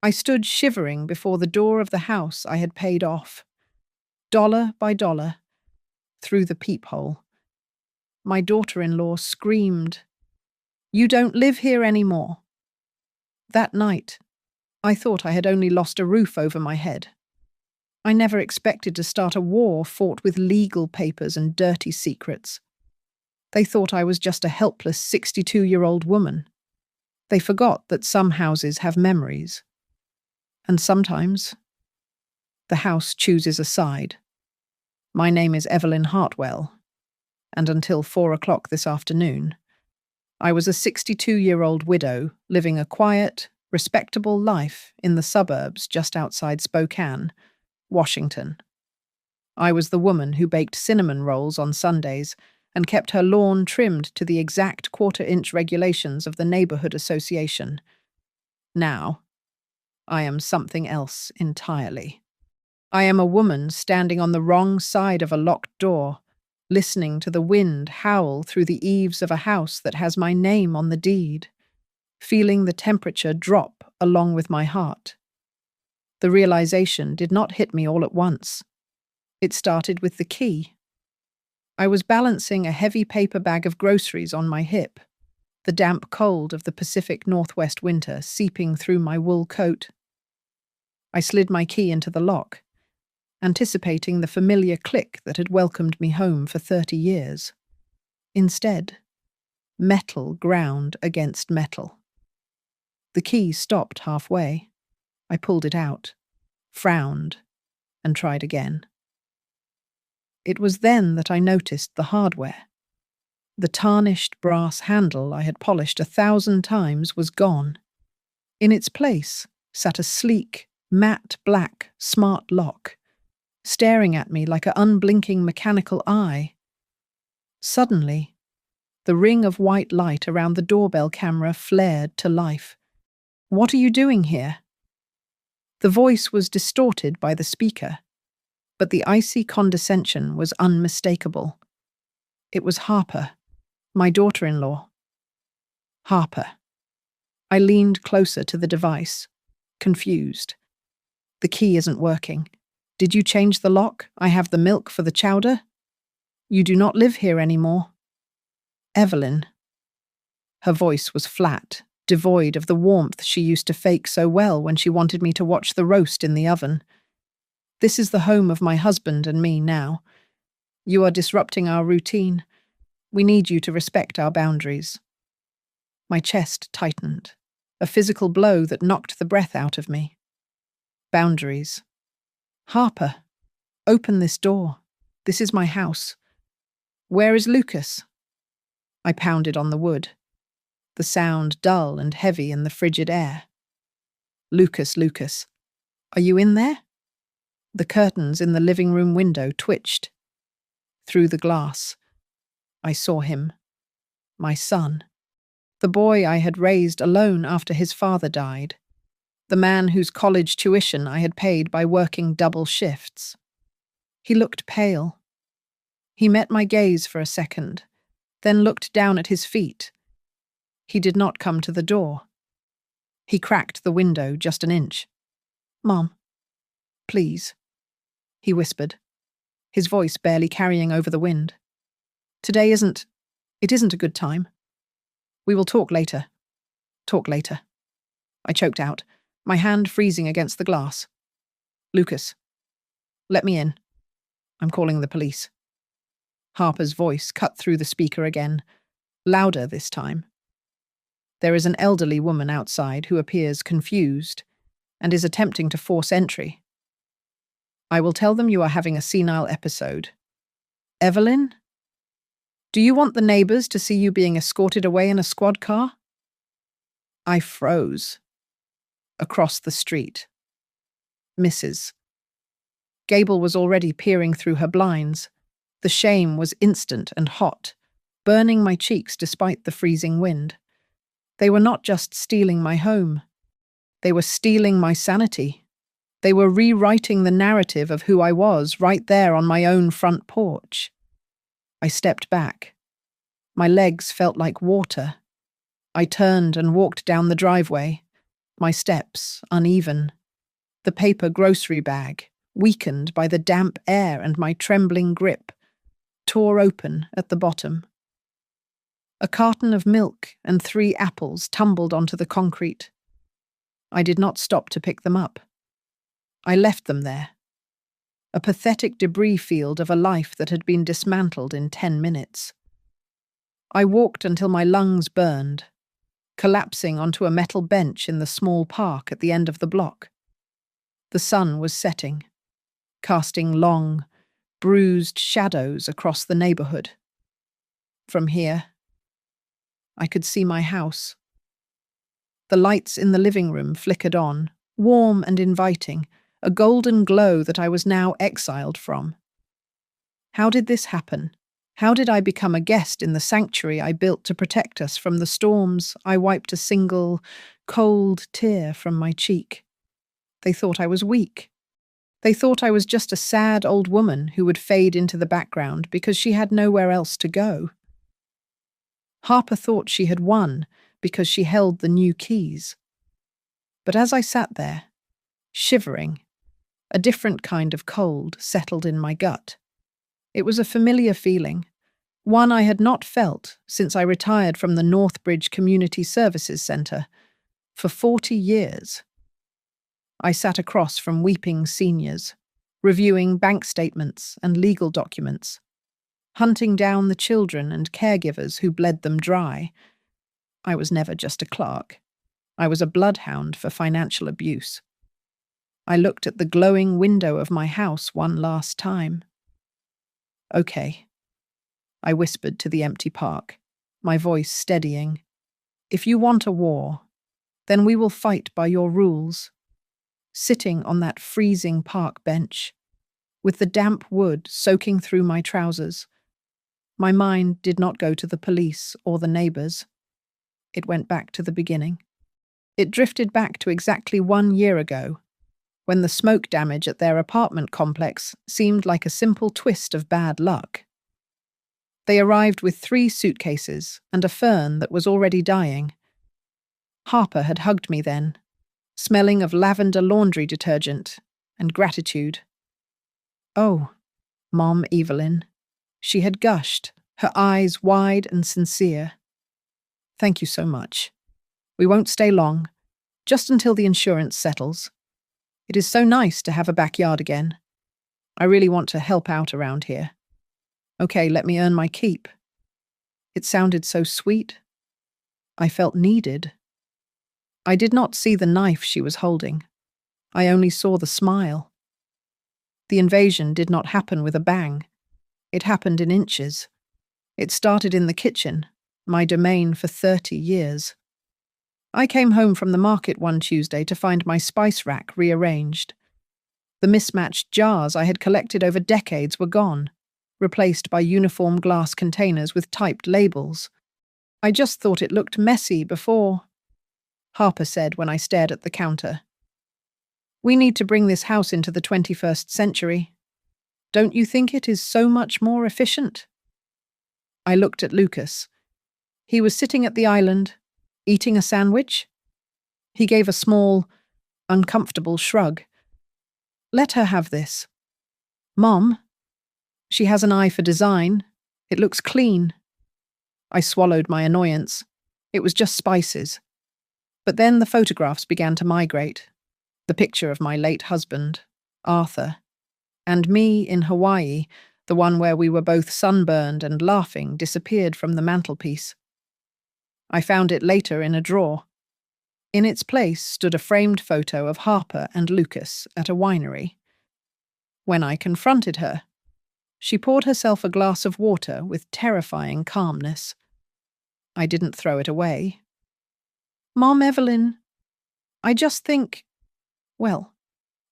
I stood shivering before the door of the house I had paid off, dollar by dollar, through the peephole. My daughter-in-law screamed, "You don't live here anymore." That night, I thought I had only lost a roof over my head. I never expected to start a war fought with legal papers and dirty secrets. They thought I was just a helpless 62-year-old woman. They forgot that some houses have memories. And sometimes, the house chooses a side. My name is Evelyn Hartwell, and until 4 o'clock this afternoon, I was a 62-year-old widow living a quiet, respectable life in the suburbs just outside Spokane, Washington. I was the woman who baked cinnamon rolls on Sundays and kept her lawn trimmed to the exact quarter-inch regulations of the neighborhood association. Now, I am something else entirely. I am a woman standing on the wrong side of a locked door, listening to the wind howl through the eaves of a house that has my name on the deed, feeling the temperature drop along with my heart. The realization did not hit me all at once. It started with the key. I was balancing a heavy paper bag of groceries on my hip, the damp cold of the Pacific Northwest winter seeping through my wool coat. I slid my key into the lock, anticipating the familiar click that had welcomed me home for 30 years. Instead, metal ground against metal. The key stopped halfway. I pulled it out, frowned, and tried again. It was then that I noticed the hardware. The tarnished brass handle I had polished 1,000 times was gone. In its place sat a sleek, matte black smart lock, staring at me like an unblinking mechanical eye. Suddenly, the ring of white light around the doorbell camera flared to life. "What are you doing here?" The voice was distorted by the speaker, but the icy condescension was unmistakable. It was Harper, my daughter-in-law. Harper. I leaned closer to the device, confused. "The key isn't working. Did you change the lock? I have the milk for the chowder. You do not live here anymore." "Evelyn." Her voice was flat, devoid of the warmth she used to fake so well when she wanted me to watch the roast in the oven. "This is the home of my husband and me now. You are disrupting our routine. We need you to respect our boundaries." My chest tightened, a physical blow that knocked the breath out of me. Boundaries. "Harper, open this door. This is my house. Where is Lucas?" I pounded on the wood, the sound dull and heavy in the frigid air. "Lucas, Lucas. Are you in there?" The curtains in the living room window twitched. Through the glass, I saw him. My son. The boy I had raised alone after his father died. The man whose college tuition I had paid by working double shifts. He looked pale. He met my gaze for a second, then looked down at his feet. He did not come to the door. He cracked the window just an inch. "Mom, please," he whispered, his voice barely carrying over the wind. It isn't a good time. We will talk later. Talk later." I choked out, my hand freezing against the glass. "Lucas, let me in. I'm calling the police." Harper's voice cut through the speaker again, louder this time. "There is an elderly woman outside who appears confused and is attempting to force entry. I will tell them you are having a senile episode. Evelyn? Do you want the neighbors to see you being escorted away in a squad car?" I froze. Across the street. Mrs. Gable was already peering through her blinds. The shame was instant and hot, burning my cheeks despite the freezing wind. They were not just stealing my home. They were stealing my sanity. They were rewriting the narrative of who I was right there on my own front porch. I stepped back. My legs felt like water. I turned and walked down the driveway, My steps uneven. The paper grocery bag, weakened by the damp air and my trembling grip, tore open at the bottom. A carton of milk and 3 apples tumbled onto the concrete. I did not stop to pick them up. I left them there. A pathetic debris field of a life that had been dismantled in 10 minutes. I walked until my lungs burned, collapsing onto a metal bench in the small park at the end of the block. The sun was setting, casting long, bruised shadows across the neighborhood. From here, I could see my house. The lights in the living room flickered on, warm and inviting, a golden glow that I was now exiled from. How did this happen? How did I become a guest in the sanctuary I built to protect us from the storms? I wiped a single, cold tear from my cheek. They thought I was weak. They thought I was just a sad old woman who would fade into the background because she had nowhere else to go. Harper thought she had won because she held the new keys. But as I sat there, shivering, a different kind of cold settled in my gut. It was a familiar feeling, one I had not felt since I retired from the Northbridge Community Services Centre for 40 years. I sat across from weeping seniors, reviewing bank statements and legal documents, hunting down the children and caregivers who bled them dry. I was never just a clerk. I was a bloodhound for financial abuse. I looked at the glowing window of my house one last time. Okay, I whispered to the empty park, my voice steadying. If you want a war, then we will fight by your rules. Sitting on that freezing park bench, with the damp wood soaking through my trousers, my mind did not go to the police or the neighbours. It went back to the beginning. It drifted back to exactly 1 year ago, when the smoke damage at their apartment complex seemed like a simple twist of bad luck. They arrived with 3 suitcases and a fern that was already dying. Harper had hugged me then, smelling of lavender laundry detergent and gratitude. Oh, Mom Evelyn. She had gushed, her eyes wide and sincere. Thank you so much. We won't stay long, just until the insurance settles. It is so nice to have a backyard again. I really want to help out around here. Okay, let me earn my keep. It sounded so sweet. I felt needed. I did not see the knife she was holding. I only saw the smile. The invasion did not happen with a bang. It happened in inches. It started in the kitchen, my domain for 30 years. I came home from the market one Tuesday to find my spice rack rearranged. The mismatched jars I had collected over decades were gone, replaced by uniform glass containers with typed labels. I just thought it looked messy before, Harper said when I stared at the counter. We need to bring this house into the 21st century. Don't you think it is so much more efficient? I looked at Lucas. He was sitting at the island, eating a sandwich. He gave a small, uncomfortable shrug. Let her have this. Mom, she has an eye for design. It looks clean. I swallowed my annoyance. It was just spices. But then the photographs began to migrate. The picture of my late husband, Arthur, and me in Hawaii, the one where we were both sunburned and laughing, disappeared from the mantelpiece. I found it later in a drawer. In its place stood a framed photo of Harper and Lucas at a winery. When I confronted her, she poured herself a glass of water with terrifying calmness. I didn't throw it away. Mom Evelyn, I just think, well,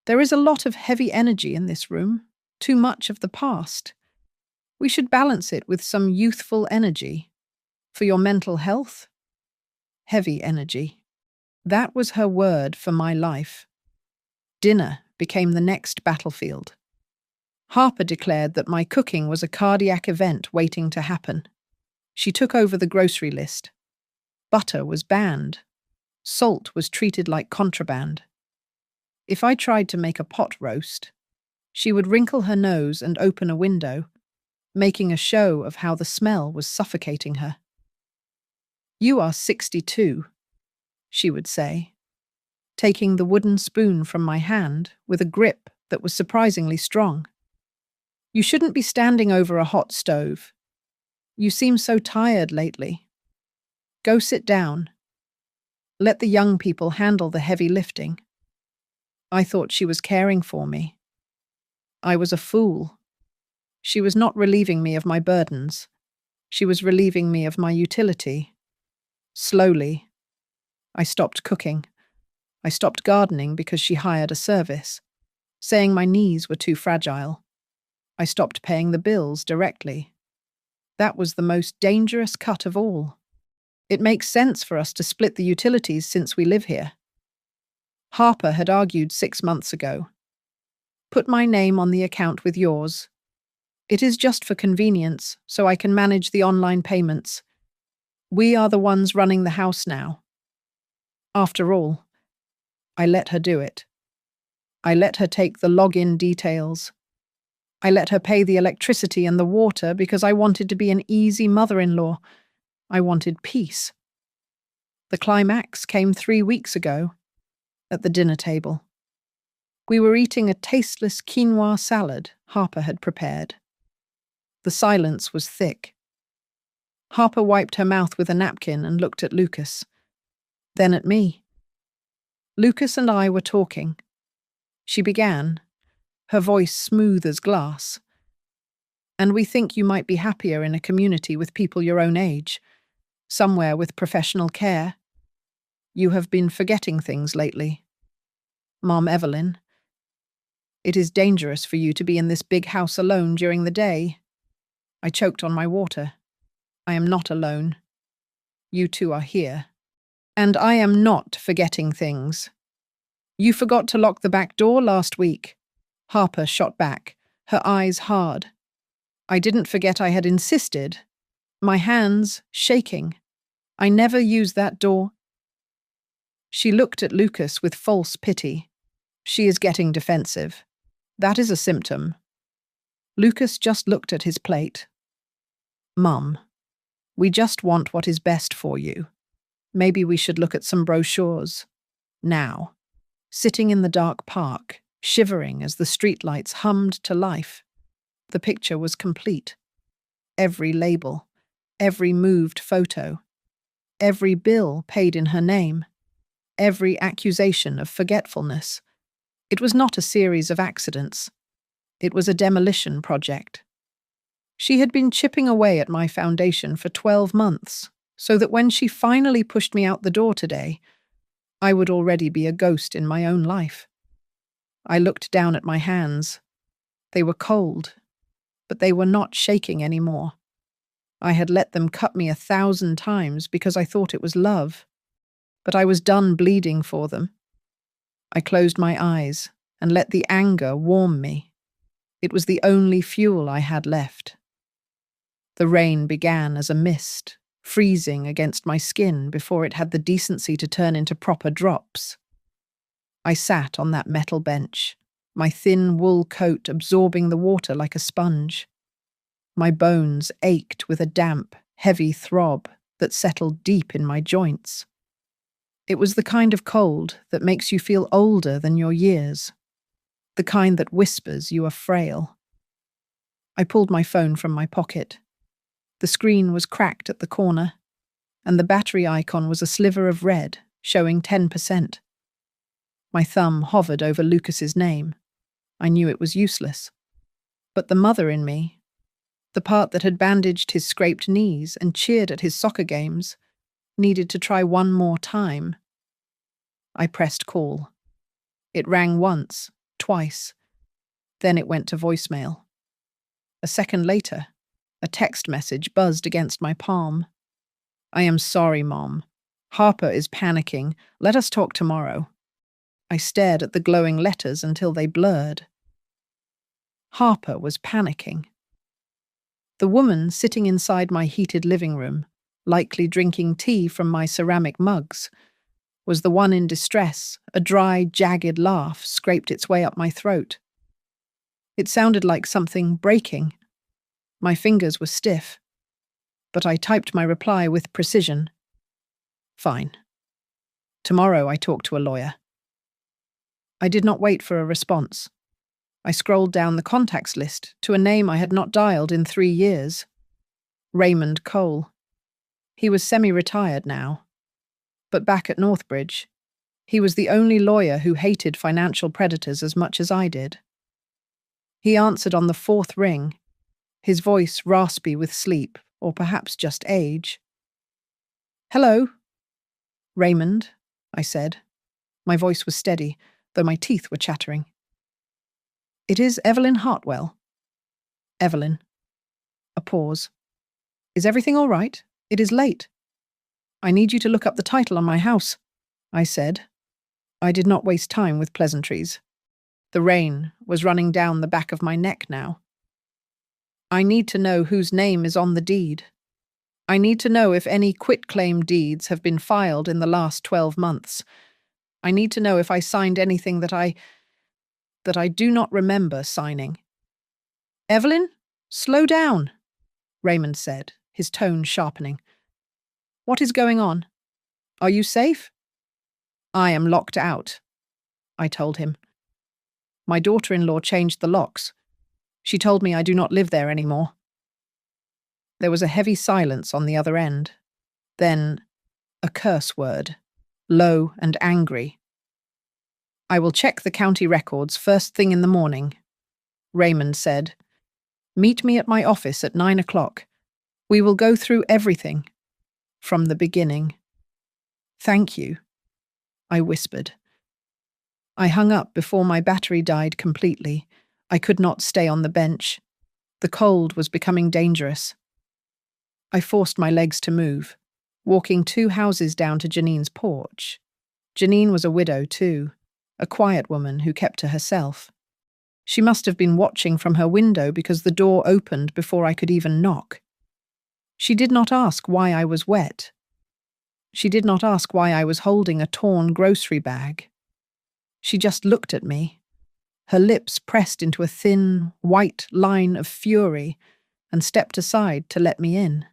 there is a lot of heavy energy in this room, too much of the past. We should balance it with some youthful energy. For your mental health? Heavy energy. That was her word for my life. Dinner became the next battlefield. Harper declared that my cooking was a cardiac event waiting to happen. She took over the grocery list. Butter was banned. Salt was treated like contraband. If I tried to make a pot roast, she would wrinkle her nose and open a window, making a show of how the smell was suffocating her. "You are 62, she would say, taking the wooden spoon from my hand with a grip that was surprisingly strong. "You shouldn't be standing over a hot stove. You seem so tired lately. Go sit down. Let the young people handle the heavy lifting." I thought she was caring for me. I was a fool. She was not relieving me of my burdens. She was relieving me of my utility. Slowly, I stopped cooking. I stopped gardening because she hired a service, saying my knees were too fragile. I stopped paying the bills directly. That was the most dangerous cut of all. It makes sense for us to split the utilities since we live here. Harper had argued 6 months ago. "Put my name on the account with yours. It is just for convenience, so I can manage the online payments. We are the ones running the house now." After all, I let her do it. I let her take the login details. I let her pay the electricity and the water because I wanted to be an easy mother-in-law. I wanted peace. The climax came 3 weeks ago, at the dinner table. We were eating a tasteless quinoa salad Harper had prepared. The silence was thick. Harper wiped her mouth with a napkin and looked at Lucas, then at me. Lucas and I were talking. She began, her voice smooth as glass. "And we think you might be happier in a community with people your own age, somewhere with professional care. You have been forgetting things lately. Mom Evelyn, it is dangerous for you to be in this big house alone during the day." I choked on my water. "I am not alone. You two are here. And I am not forgetting things. You forgot to lock the back door last week." Harper shot back, her eyes hard. I didn't forget I had insisted, my hands shaking. "I never used that door." She looked at Lucas with false pity. "She is getting defensive. That is a symptom." Lucas just looked at his plate. "Mum, we just want what is best for you. Maybe we should look at some brochures." Now, sitting in the dark park, shivering as the streetlights hummed to life, the picture was complete. Every label, every moved photo, every bill paid in her name, every accusation of forgetfulness. It was not a series of accidents. It was a demolition project. She had been chipping away at my foundation for 12 months, so that when she finally pushed me out the door today, I would already be a ghost in my own life. I looked down at my hands. They were cold, but they were not shaking anymore. I had let them cut me 1,000 times because I thought it was love, but I was done bleeding for them. I closed my eyes and let the anger warm me. It was the only fuel I had left. The rain began as a mist, freezing against my skin before it had the decency to turn into proper drops. I sat on that metal bench, my thin wool coat absorbing the water like a sponge. My bones ached with a damp, heavy throb that settled deep in my joints. It was the kind of cold that makes you feel older than your years, the kind that whispers you are frail. I pulled my phone from my pocket. The screen was cracked at the corner, and the battery icon was a sliver of red, showing 10%. My thumb hovered over Lucas's name. I knew it was useless. But the mother in me, the part that had bandaged his scraped knees and cheered at his soccer games, needed to try one more time. I pressed call. It rang once, twice. Then it went to voicemail. A second later, a text message buzzed against my palm. "I am sorry, Mom. Harper is panicking. Let us talk tomorrow." I stared at the glowing letters until they blurred. Harper was panicking. The woman sitting inside my heated living room, likely drinking tea from my ceramic mugs, was the one in distress. A dry, jagged laugh scraped its way up my throat. It sounded like something breaking. My fingers were stiff, but I typed my reply with precision. Fine. Tomorrow I talk to a lawyer. I did not wait for a response. I scrolled down the contacts list to a name I had not dialed in 3 years. Raymond Cole. He was semi-retired now. But back at Northbridge, he was the only lawyer who hated financial predators as much as I did. He answered on the 4th ring, his voice raspy with sleep, or perhaps just age. Hello? Raymond, I said. My voice was steady, though my teeth were chattering. It is Evelyn Hartwell. Evelyn. A pause. Is everything all right? It is late. I need you to look up the title on my house, I said. I did not waste time with pleasantries. The rain was running down the back of my neck now. I need to know whose name is on the deed. I need to know if any quitclaim deeds have been filed in the last 12 months. I need to know if I signed anything that I do not remember signing. Evelyn, slow down, Raymond said, his tone sharpening. What is going on? Are you safe? I am locked out, I told him. My daughter-in-law changed the locks. She told me I do not live there anymore. There was a heavy silence on the other end. Then, a curse word, low and angry. I will check the county records first thing in the morning, Raymond said. Meet me at my office at 9 o'clock. We will go through everything, from the beginning. Thank you, I whispered. I hung up before my battery died completely. I could not stay on the bench. The cold was becoming dangerous. I forced my legs to move, walking 2 houses down to Janine's porch. Janine was a widow too, a quiet woman who kept to herself. She must have been watching from her window because the door opened before I could even knock. She did not ask why I was wet. She did not ask why I was holding a torn grocery bag. She just looked at me, her lips pressed into a thin, white line of fury, and stepped aside to let me in.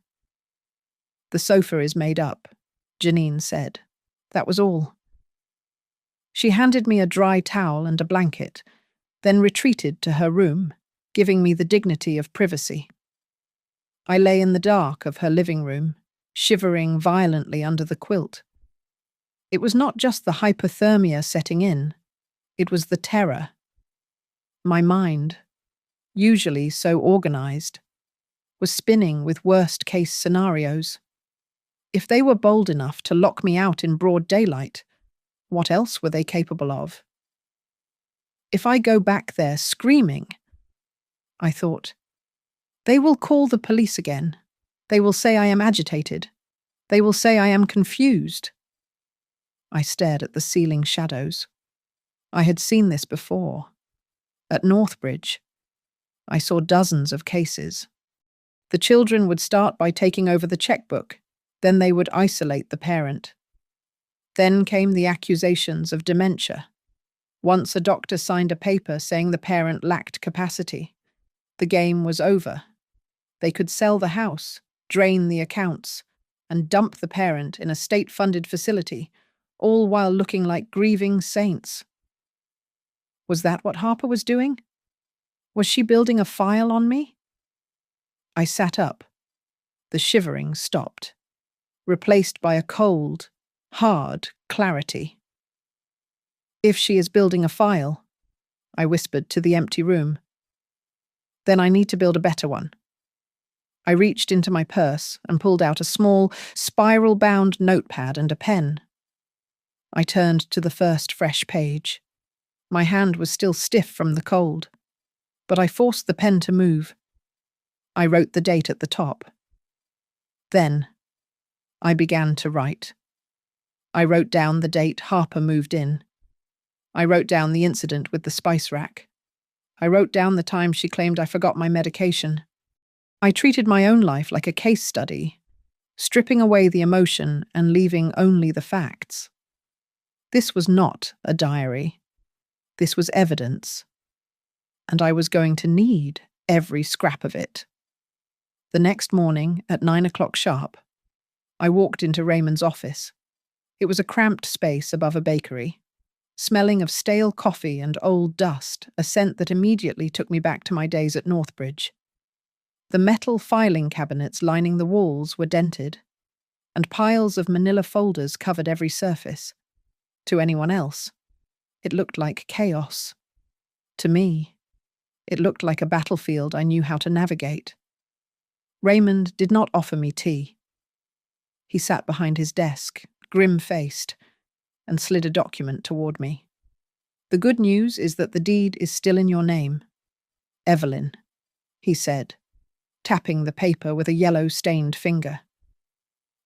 The sofa is made up, Janine said. That was all. She handed me a dry towel and a blanket, then retreated to her room, giving me the dignity of privacy. I lay in the dark of her living room, shivering violently under the quilt. It was not just the hypothermia setting in, it was the terror. My mind, usually so organized, was spinning with worst-case scenarios. If they were bold enough to lock me out in broad daylight, what else were they capable of? If I go back there screaming, I thought, they will call the police again. They will say I am agitated. They will say I am confused. I stared at the ceiling shadows. I had seen this before. At Northbridge, I saw dozens of cases. The children would start by taking over the checkbook, then they would isolate the parent. Then came the accusations of dementia. Once a doctor signed a paper saying the parent lacked capacity. The game was over. They could sell the house, drain the accounts, and dump the parent in a state-funded facility, all while looking like grieving saints. Was that what Harper was doing? Was she building a file on me? I sat up. The shivering stopped, replaced by a cold, hard clarity. If she is building a file, I whispered to the empty room, then I need to build a better one. I reached into my purse and pulled out a small, spiral-bound notepad and a pen. I turned to the first fresh page. My hand was still stiff from the cold, but I forced the pen to move. I wrote the date at the top. Then, I began to write. I wrote down the date Harper moved in. I wrote down the incident with the spice rack. I wrote down the time she claimed I forgot my medication. I treated my own life like a case study, stripping away the emotion and leaving only the facts. This was not a diary. This was evidence, and I was going to need every scrap of it. The next morning, at 9 o'clock sharp, I walked into Raymond's office. It was a cramped space above a bakery, smelling of stale coffee and old dust, a scent that immediately took me back to my days at Northbridge. The metal filing cabinets lining the walls were dented, and piles of manila folders covered every surface. To anyone else, it looked like chaos. To me, it looked like a battlefield I knew how to navigate. Raymond did not offer me tea. He sat behind his desk, grim-faced, and slid a document toward me. "The good news is that the deed is still in your name. Evelyn," he said, tapping the paper with a yellow-stained finger.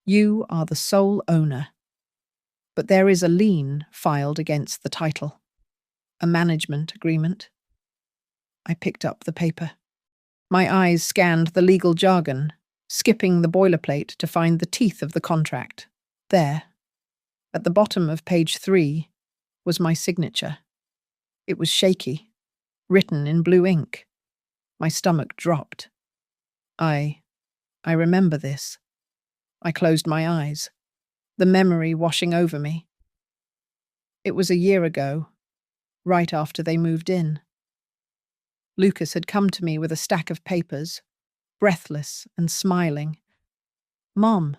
"You are the sole owner. But there is a lien filed against the title. A management agreement." I picked up the paper. My eyes scanned the legal jargon, skipping the boilerplate to find the teeth of the contract. There, at the bottom of page 3, was my signature. It was shaky, written in blue ink. My stomach dropped. I remember this. I closed my eyes, the memory washing over me. It was a year ago, right after they moved in. Lucas had come to me with a stack of papers, breathless and smiling. "Mom,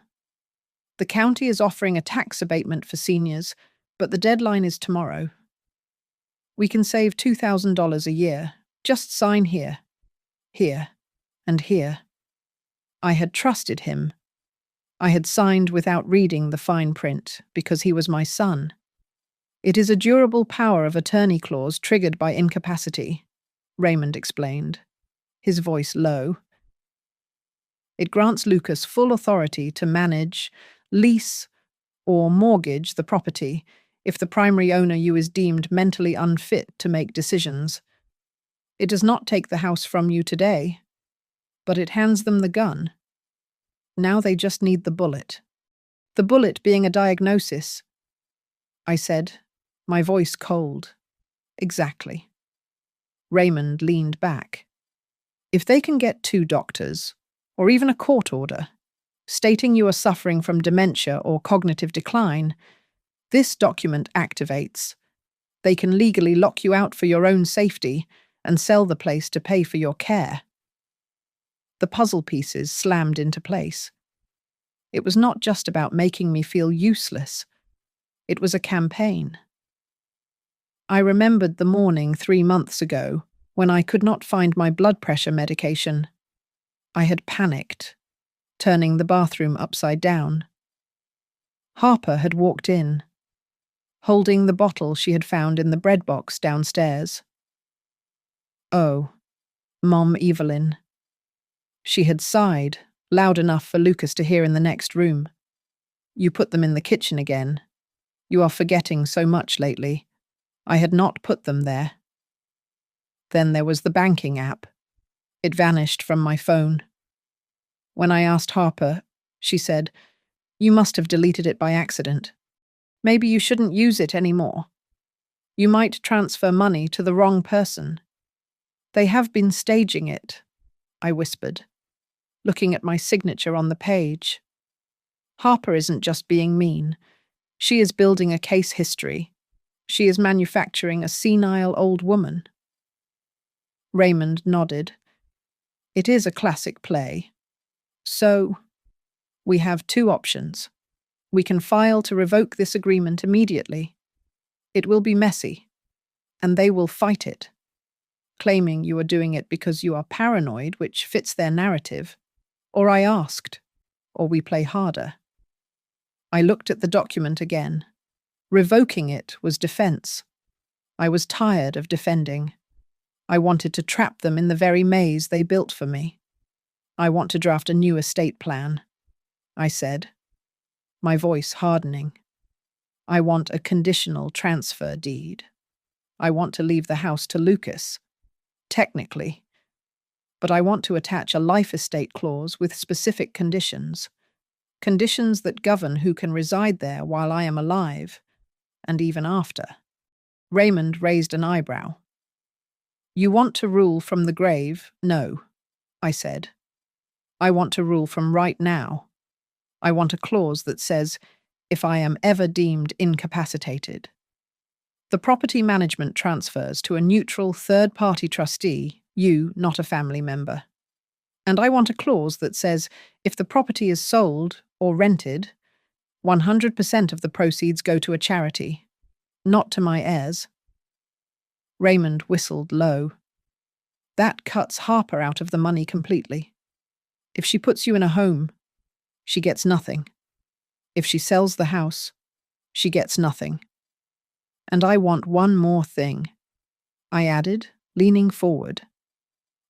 the county is offering a tax abatement for seniors, but the deadline is tomorrow. We can save $2,000 a year. Just sign here, here, and here." I had trusted him. I had signed without reading the fine print because he was my son. "It is a durable power of attorney clause triggered by incapacity," Raymond explained, his voice low. "It grants Lucas full authority to manage, lease, or mortgage the property if the primary owner you is deemed mentally unfit to make decisions. It does not take the house from you today, but it hands them the gun. Now they just need the bullet. The bullet being a diagnosis," I said, my voice cold. "Exactly." Raymond leaned back. "If they can get 2 doctors, or even a court order, stating you are suffering from dementia or cognitive decline, this document activates. They can legally lock you out for your own safety and sell the place to pay for your care." The puzzle pieces slammed into place. It was not just about making me feel useless. It was a campaign. I remembered the morning 3 months ago when I could not find my blood pressure medication. I had panicked, turning the bathroom upside down. Harper had walked in, holding the bottle she had found in the bread box downstairs. "Oh, Mom Evelyn." She had sighed, loud enough for Lucas to hear in the next room. "You put them in the kitchen again. You are forgetting so much lately. I had not put them there." Then there was the banking app. It vanished from my phone. When I asked Harper, she said, "You must have deleted it by accident. Maybe you shouldn't use it anymore. You might transfer money to the wrong person." "They have been staging it," I whispered, looking at my signature on the page. "Harper isn't just being mean. She is building a case history. She is manufacturing a senile old woman." Raymond nodded. "It is a classic play. So, we have 2 options. We can file to revoke this agreement immediately. It will be messy, and they will fight it, claiming you are doing it because you are paranoid, which fits their narrative. Or I asked, or we play harder." I looked at the document again. Revoking it was defense. I was tired of defending. I wanted to trap them in the very maze they built for me. "I want to draft a new estate plan," I said, my voice hardening. "I want a conditional transfer deed. I want to leave the house to Lucas, technically, but I want to attach a life estate clause with specific conditions. Conditions that govern who can reside there while I am alive, and even after. Raymond raised an eyebrow. You want to rule from the grave? No, I said. I want to rule from right now. I want a clause that says, if I am ever deemed incapacitated. The property management transfers to a neutral third-party trustee, you, not a family member. And I want a clause that says, if the property is sold or rented, 100% of the proceeds go to a charity, not to my heirs. Raymond whistled low. That cuts Harper out of the money completely. If she puts you in a home, she gets nothing. If she sells the house, she gets nothing. And I want one more thing, I added, leaning forward.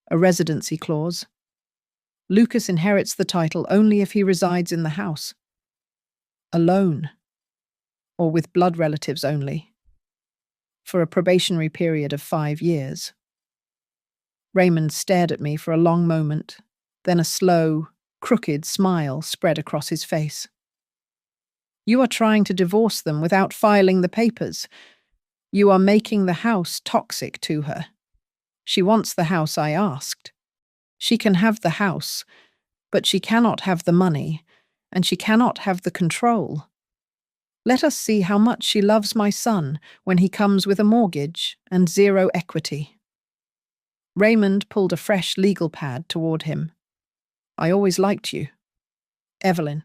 A residency clause. Lucas inherits the title only if he resides in the house. Alone. Or with blood relatives only. For a probationary period of 5 years. Raymond stared at me for a long moment, then a slow, crooked smile spread across his face. You are trying to divorce them without filing the papers. You are making the house toxic to her. She wants the house I asked. She can have the house, but she cannot have the money, and she cannot have the control. Let us see how much she loves my son when he comes with a mortgage and 0 equity. Raymond pulled a fresh legal pad toward him. I always liked you. Evelyn.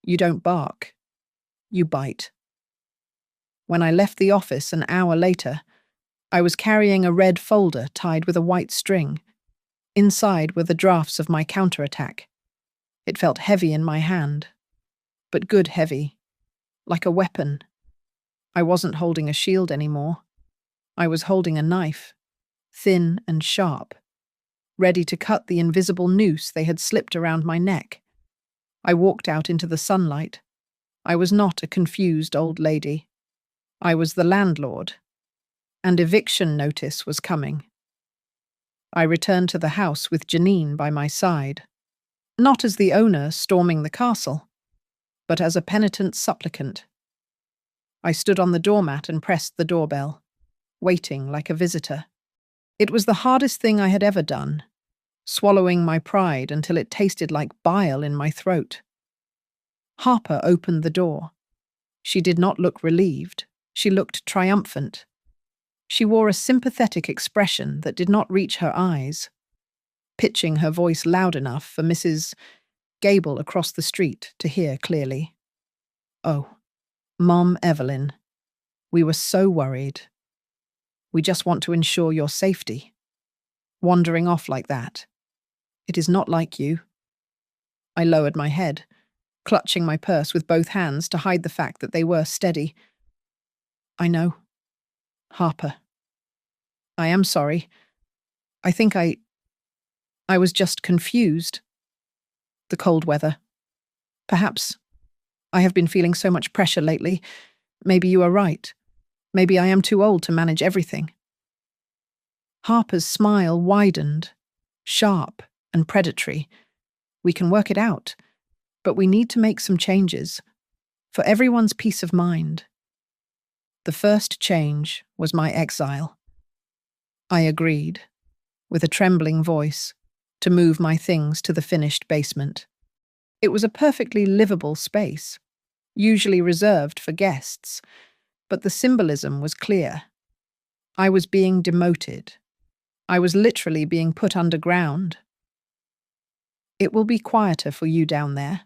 You don't bark. You bite. When I left the office an hour later, I was carrying a red folder tied with a white string. Inside were the drafts of my counterattack. It felt heavy in my hand, but good heavy, like a weapon. I wasn't holding a shield anymore. I was holding a knife, thin and sharp, ready to cut the invisible noose they had slipped around my neck. I walked out into the sunlight. I was not a confused old lady. I was the landlord, and eviction notice was coming. I returned to the house with Janine by my side, not as the owner storming the castle, but as a penitent supplicant. I stood on the doormat and pressed the doorbell, waiting like a visitor. It was the hardest thing I had ever done, swallowing my pride until it tasted like bile in my throat. Harper opened the door. She did not look relieved. She looked triumphant. She wore a sympathetic expression that did not reach her eyes, pitching her voice loud enough for Mrs. Gable across the street to hear clearly. Oh, Mom Evelyn, we were so worried. We just want to ensure your safety. Wandering off like that. It is not like you. I lowered my head, clutching my purse with both hands to hide the fact that they were steady. I know. Harper. I am sorry. I think I was just confused. The cold weather. Perhaps. I have been feeling so much pressure lately. Maybe you are right. Maybe I am too old to manage everything. Harper's smile widened, sharp and predatory. We can work it out, but we need to make some changes, for everyone's peace of mind. The first change was my exile. I agreed, with a trembling voice, to move my things to the finished basement. It was a perfectly livable space, usually reserved for guests, but the symbolism was clear. I was being demoted. I was literally being put underground. It will be quieter for you down there,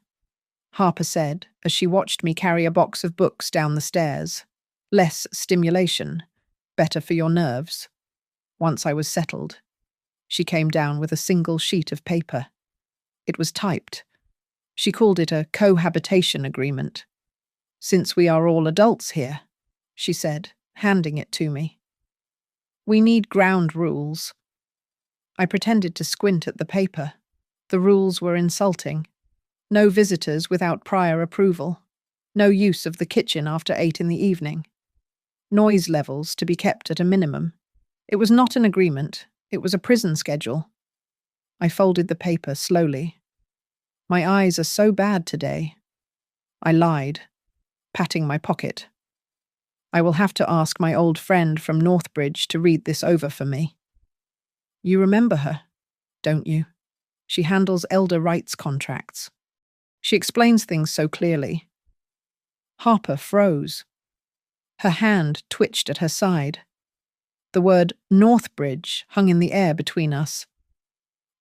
Harper said as she watched me carry a box of books down the stairs. Less stimulation, better for your nerves. Once I was settled, she came down with a single sheet of paper. It was typed. She called it a cohabitation agreement. Since we are all adults here, she said, handing it to me. We need ground rules. I pretended to squint at the paper. The rules were insulting. No visitors without prior approval. No use of the kitchen after 8 in the evening. Noise levels to be kept at a minimum. It was not an agreement. It was a prison schedule. I folded the paper slowly. My eyes are so bad today. I lied, patting my pocket. I will have to ask my old friend from Northbridge to read this over for me. You remember her, don't you? She handles elder rights contracts. She explains things so clearly. Harper froze. Her hand twitched at her side. The word Northbridge hung in the air between us.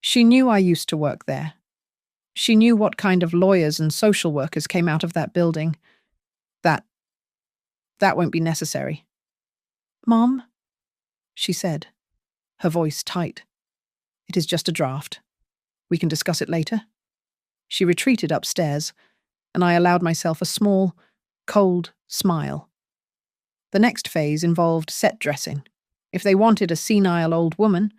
She knew I used to work there. She knew what kind of lawyers and social workers came out of that building. That won't be necessary. Mom, she said, her voice tight. It is just a draft. We can discuss it later. She retreated upstairs, and I allowed myself a small, cold smile. The next phase involved set dressing. If they wanted a senile old woman,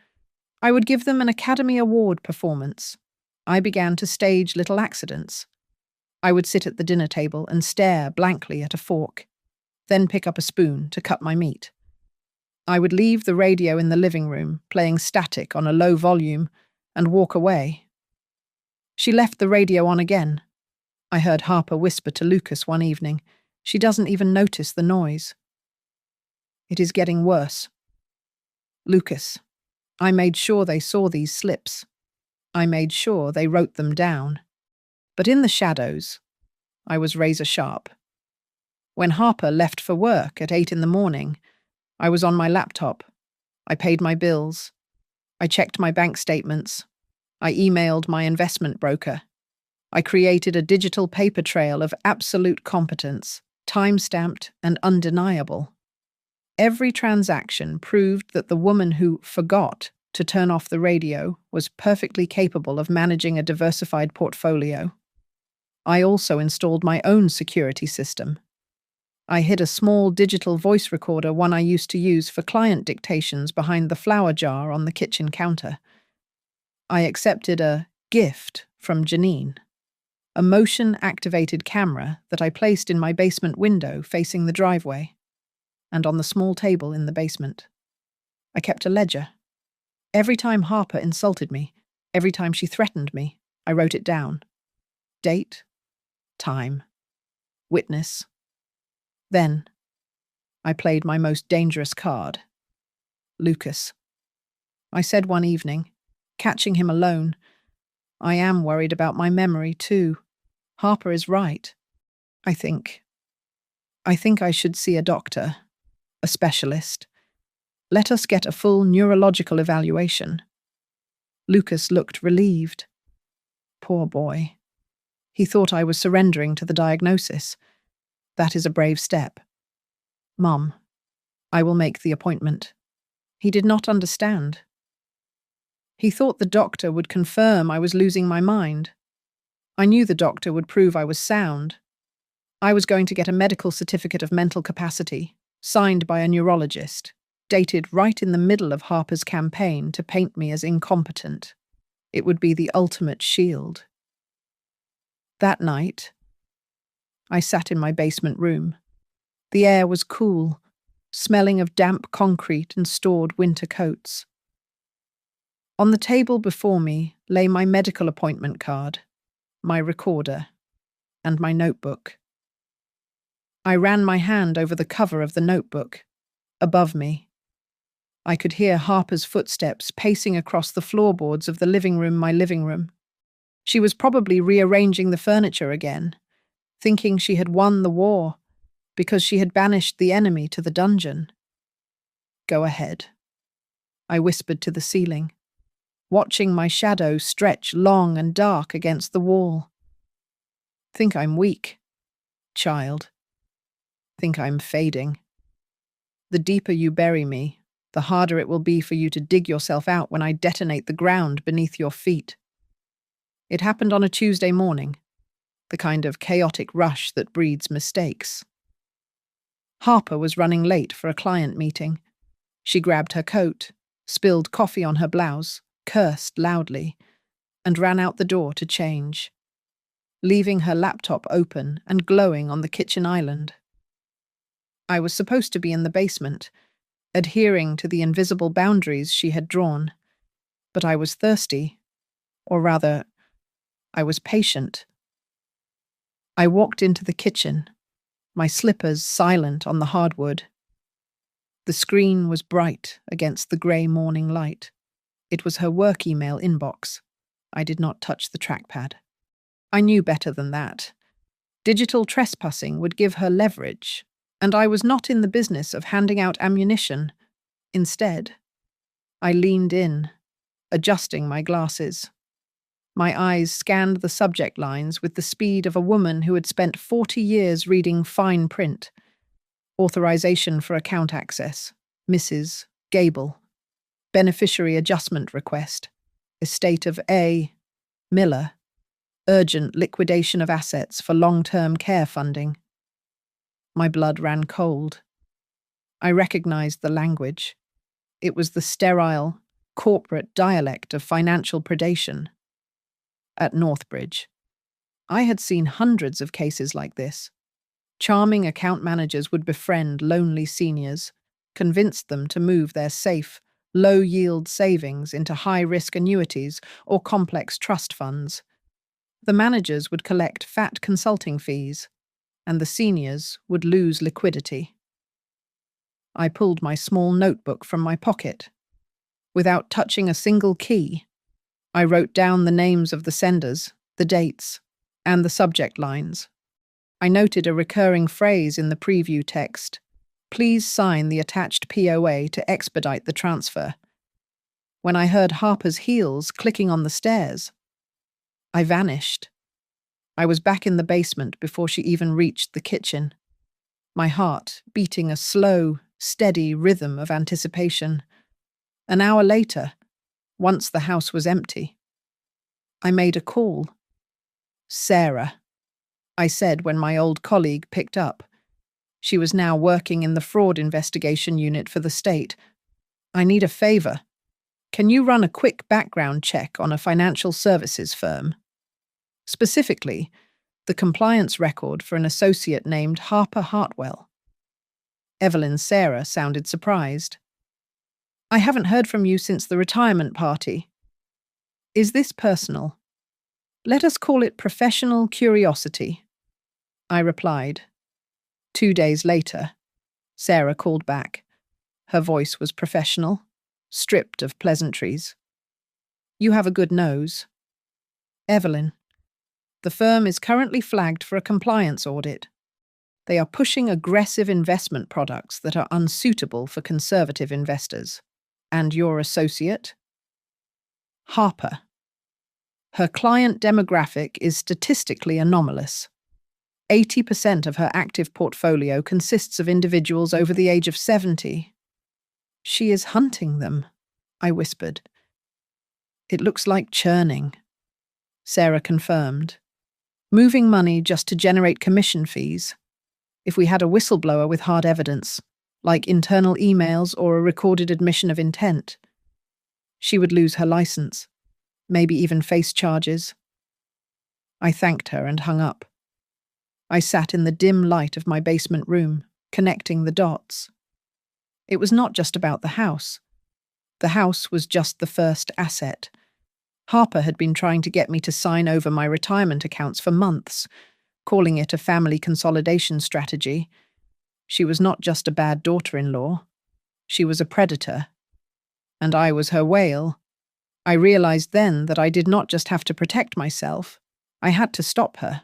I would give them an Academy Award performance. I began to stage little accidents. I would sit at the dinner table and stare blankly at a fork, then pick up a spoon to cut my meat. I would leave the radio in the living room, playing static on a low volume, and walk away. She left the radio on again. I heard Harper whisper to Lucas one evening. She doesn't even notice the noise. It is getting worse. Lucas, I made sure they saw these slips. I made sure they wrote them down. But in the shadows, I was razor sharp. When Harper left for work at 8 in the morning, I was on my laptop. I paid my bills. I checked my bank statements. I emailed my investment broker. I created a digital paper trail of absolute competence, time-stamped and undeniable. Every transaction proved that the woman who forgot to turn off the radio was perfectly capable of managing a diversified portfolio. I also installed my own security system. I hid a small digital voice recorder, one I used to use for client dictations, behind the flour jar on the kitchen counter. I accepted a gift from Janine, a motion-activated camera that I placed in my basement window facing the driveway, and on the small table in the basement. I kept a ledger. Every time Harper insulted me, every time she threatened me, I wrote it down. Date, time, witness. Then, I played my most dangerous card. Lucas. I said one evening, catching him alone, I am worried about my memory too. Harper is right. I think I should see a doctor, a specialist. Let us get a full neurological evaluation. Lucas looked relieved. Poor boy. He thought I was surrendering to the diagnosis. That is a brave step. Mum, I will make the appointment. He did not understand. He thought the doctor would confirm I was losing my mind. I knew the doctor would prove I was sound. I was going to get a medical certificate of mental capacity, signed by a neurologist, dated right in the middle of Harper's campaign to paint me as incompetent. It would be the ultimate shield. That night, I sat in my basement room. The air was cool, smelling of damp concrete and stored winter coats. On the table before me lay my medical appointment card, my recorder, and my notebook. I ran my hand over the cover of the notebook. Above me, I could hear Harper's footsteps pacing across the floorboards of the my living room. She was probably rearranging the furniture again, thinking she had won the war because she had banished the enemy to the dungeon. Go ahead, I whispered to the ceiling, watching my shadow stretch long and dark against the wall. Think I'm weak, child. Think I'm fading. The deeper you bury me, the harder it will be for you to dig yourself out when I detonate the ground beneath your feet. It happened on a Tuesday morning, the kind of chaotic rush that breeds mistakes. Harper was running late for a client meeting. She grabbed her coat, spilled coffee on her blouse, cursed loudly, and ran out the door to change, leaving her laptop open and glowing on the kitchen island. I was supposed to be in the basement, adhering to the invisible boundaries she had drawn, but I was thirsty, or rather, I was patient. I walked into the kitchen, my slippers silent on the hardwood. The screen was bright against the grey morning light. It was her work email inbox. I did not touch the trackpad. I knew better than that. Digital trespassing would give her leverage, and I was not in the business of handing out ammunition. Instead, I leaned in, adjusting my glasses. My eyes scanned the subject lines with the speed of a woman who had spent 40 years reading fine print. Authorization for account access. Mrs. Gable. Beneficiary adjustment request. Estate of A. Miller. Urgent liquidation of assets for long-term care funding. My blood ran cold. I recognized the language. It was the sterile, corporate dialect of financial predation. At Northbridge, I had seen hundreds of cases like this. Charming account managers would befriend lonely seniors, convince them to move their safe, low-yield savings into high-risk annuities or complex trust funds. The managers would collect fat consulting fees, and the seniors would lose liquidity. I pulled my small notebook from my pocket. Without touching a single key, I wrote down the names of the senders, the dates, and the subject lines. I noted a recurring phrase in the preview text: "Please sign the attached POA to expedite the transfer." When I heard Harper's heels clicking on the stairs, I vanished. I was back in the basement before she even reached the kitchen, my heart beating a slow, steady rhythm of anticipation. An hour later, once the house was empty, I made a call. "Sarah," I said when my old colleague picked up. She was now working in the fraud investigation unit for the state. "I need a favor. Can you run a quick background check on a financial services firm? Specifically, the compliance record for an associate named Harper Hartwell." Evelyn Sarah sounded surprised. "I haven't heard from you since the retirement party. Is this personal?" "Let us call it professional curiosity," I replied. 2 days later, Sarah called back. Her voice was professional, stripped of pleasantries. "You have a good nose. Evelyn, the firm is currently flagged for a compliance audit. They are pushing aggressive investment products that are unsuitable for conservative investors. And your associate?" "Harper. Her client demographic is statistically anomalous. 80% of her active portfolio consists of individuals over the age of 70. She is hunting them," I whispered. "It looks like churning," Sarah confirmed. "Moving money just to generate commission fees. If we had a whistleblower with hard evidence, like internal emails or a recorded admission of intent, she would lose her license, maybe even face charges." I thanked her and hung up. I sat in the dim light of my basement room, connecting the dots. It was not just about the house. The house was just the first asset. Harper had been trying to get me to sign over my retirement accounts for months, calling it a family consolidation strategy. She was not just a bad daughter-in-law. She was a predator. And I was her whale. I realized then that I did not just have to protect myself. I had to stop her.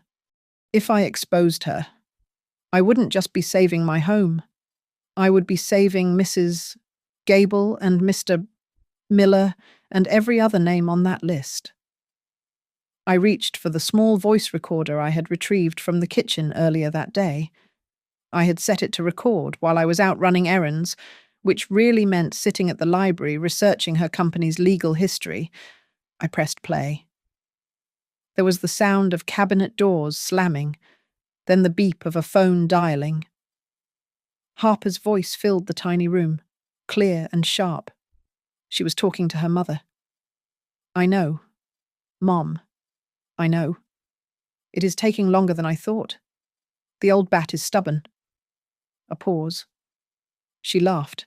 If I exposed her, I wouldn't just be saving my home. I would be saving Mrs. Gable and Mr. Miller and every other name on that list. I reached for the small voice recorder I had retrieved from the kitchen earlier that day. I had set it to record while I was out running errands, which really meant sitting at the library researching her company's legal history. I pressed play. There was the sound of cabinet doors slamming, then the beep of a phone dialing. Harper's voice filled the tiny room, clear and sharp. She was talking to her mother. "I know. Mom. I know. It is taking longer than I thought. The old bat is stubborn." A pause. She laughed,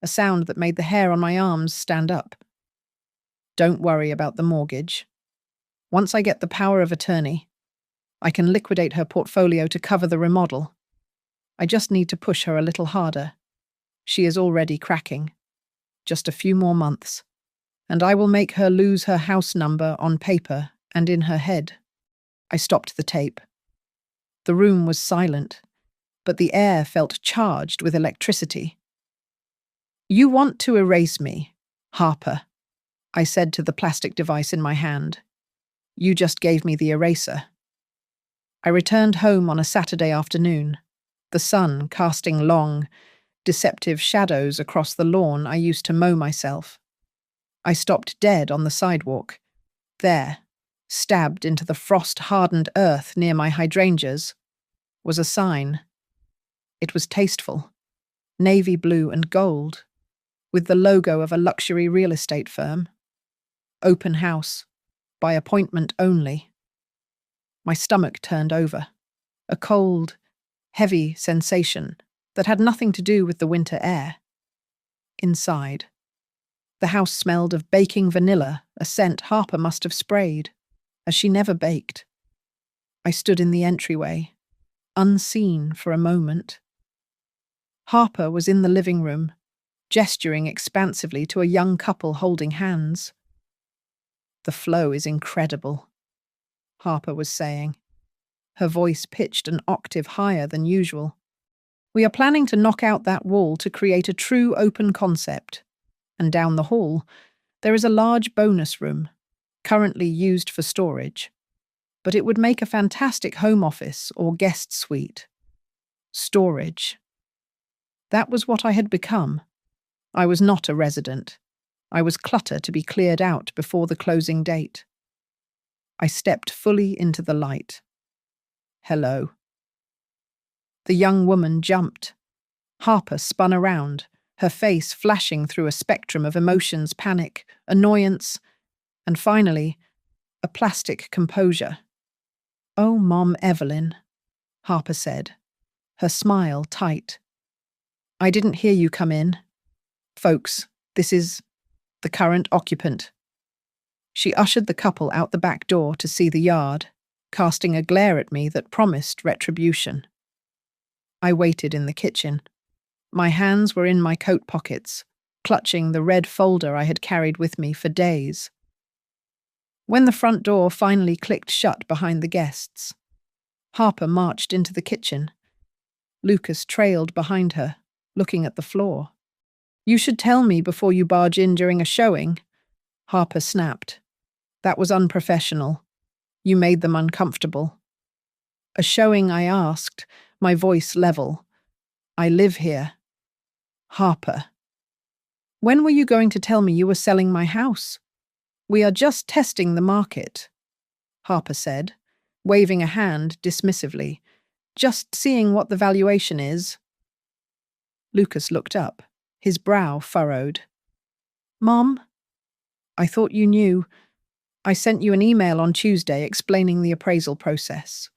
a sound that made the hair on my arms stand up. "Don't worry about the mortgage. Once I get the power of attorney, I can liquidate her portfolio to cover the remodel. I just need to push her a little harder. She is already cracking. Just a few more months, and I will make her lose her house number on paper and in her head. I stopped the tape. The room was silent, but the air felt charged with electricity. "You want to erase me, Harper," I said to the plastic device in my hand. "You just gave me the eraser." I returned home on a Saturday afternoon, the sun casting long, deceptive shadows across the lawn I used to mow myself. I stopped dead on the sidewalk. There, stabbed into the frost-hardened earth near my hydrangeas, was a sign. It was tasteful, navy blue and gold, with the logo of a luxury real estate firm. Open house, by appointment only. My stomach turned over, a cold, heavy sensation that had nothing to do with the winter air. Inside, the house smelled of baking vanilla, a scent Harper must have sprayed, as she never baked. I stood in the entryway, unseen for a moment. Harper was in the living room, gesturing expansively to a young couple holding hands. "The flow is incredible," Harper was saying, her voice pitched an octave higher than usual. "We are planning to knock out that wall to create a true open concept. And down the hall, there is a large bonus room, currently used for storage. But it would make a fantastic home office or guest suite. Storage. That was what I had become. I was not a resident. I was clutter to be cleared out before the closing date. I stepped fully into the light. "Hello." The young woman jumped. Harper spun around, her face flashing through a spectrum of emotions: panic, annoyance, and finally, a plastic composure. "Oh, Mom Evelyn," Harper said, her smile tight. "I didn't hear you come in. Folks, this is the current occupant." She ushered the couple out the back door to see the yard, casting a glare at me that promised retribution. I waited in the kitchen. My hands were in my coat pockets, clutching the red folder I had carried with me for days. When the front door finally clicked shut behind the guests, Harper marched into the kitchen. Lucas trailed behind her, looking at the floor. "You should tell me before you barge in during a showing," Harper snapped. "That was unprofessional. You made them uncomfortable." "A showing?" I asked, my voice level. "I live here." "Harper, when were you going to tell me you were selling my house?" "We are just testing the market," Harper said, waving a hand dismissively. "Just seeing what the valuation is." Lucas looked up, his brow furrowed. "Mom, I thought you knew. I sent you an email on Tuesday explaining the appraisal process.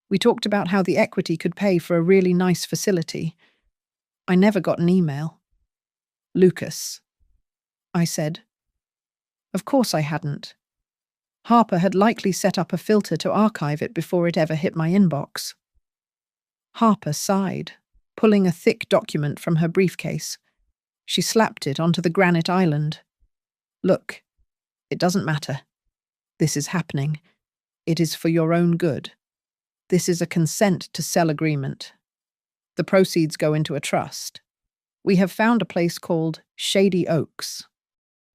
We talked about how the equity could pay for a really nice facility. I never got an email." "Lucas," I said. Of course I hadn't. Harper had likely set up a filter to archive it before it ever hit my inbox. Harper sighed, pulling a thick document from her briefcase. She slapped it onto the granite island. "Look, it doesn't matter. This is happening. It is for your own good. This is a consent to sell agreement. The proceeds go into a trust. We have found a place called Shady Oaks.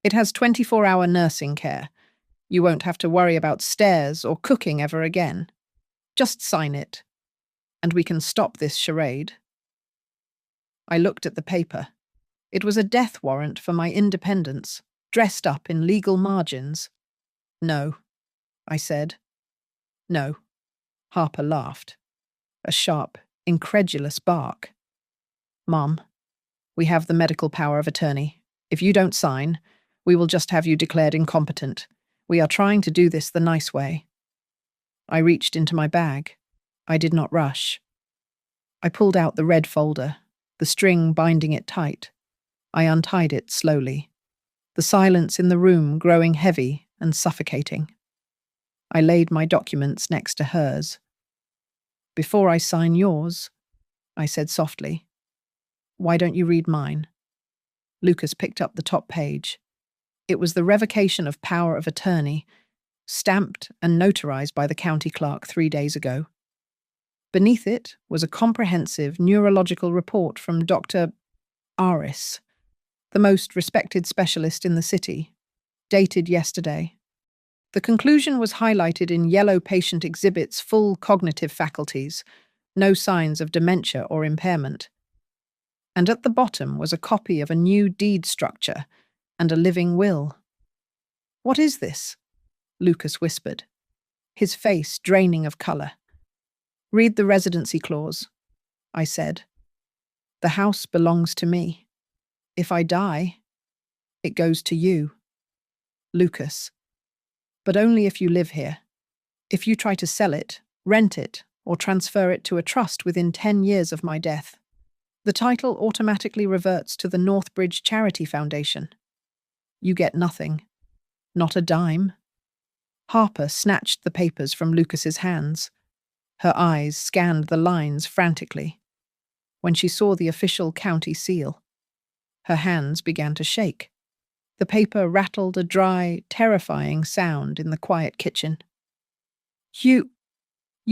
It has 24-hour nursing care. You won't have to worry about stairs or cooking ever again. Just sign it, and we can stop this charade." I looked at the paper. It was a death warrant for my independence, dressed up in legal margins. "No," I said. "No." Harper laughed. A sharp, incredulous bark. "Mom, we have the medical power of attorney. If you don't sign, we will just have you declared incompetent. We are trying to do this the nice way." I reached into my bag. I did not rush. I pulled out the red folder, the string binding it tight. I untied it slowly, the silence in the room growing heavy and suffocating. I laid my documents next to hers. "Before I sign yours, I said softly. Why don't you read mine? Lucas picked up the top page. It was the revocation of power of attorney, stamped and notarized by the county clerk 3 days ago. Beneath it was a comprehensive neurological report from Dr. Aris, the most respected specialist in the city, dated yesterday. The conclusion was highlighted in yellow patient exhibits full cognitive faculties, no signs of dementia or impairment. And at the bottom was a copy of a new deed structure and a living will. What is this? Lucas whispered, his face draining of colour. Read the residency clause, I said. The house belongs to me. If I die, it goes to you. Lucas. But only if you live here. If you try to sell it, rent it, or transfer it to a trust within 10 years of my death, the title automatically reverts to the Northbridge Charity Foundation. You get nothing. Not a dime. Harper snatched the papers from Lucas's hands. Her eyes scanned the lines frantically. When she saw the official county seal, her hands began to shake. The paper rattled a dry, terrifying sound in the quiet kitchen. You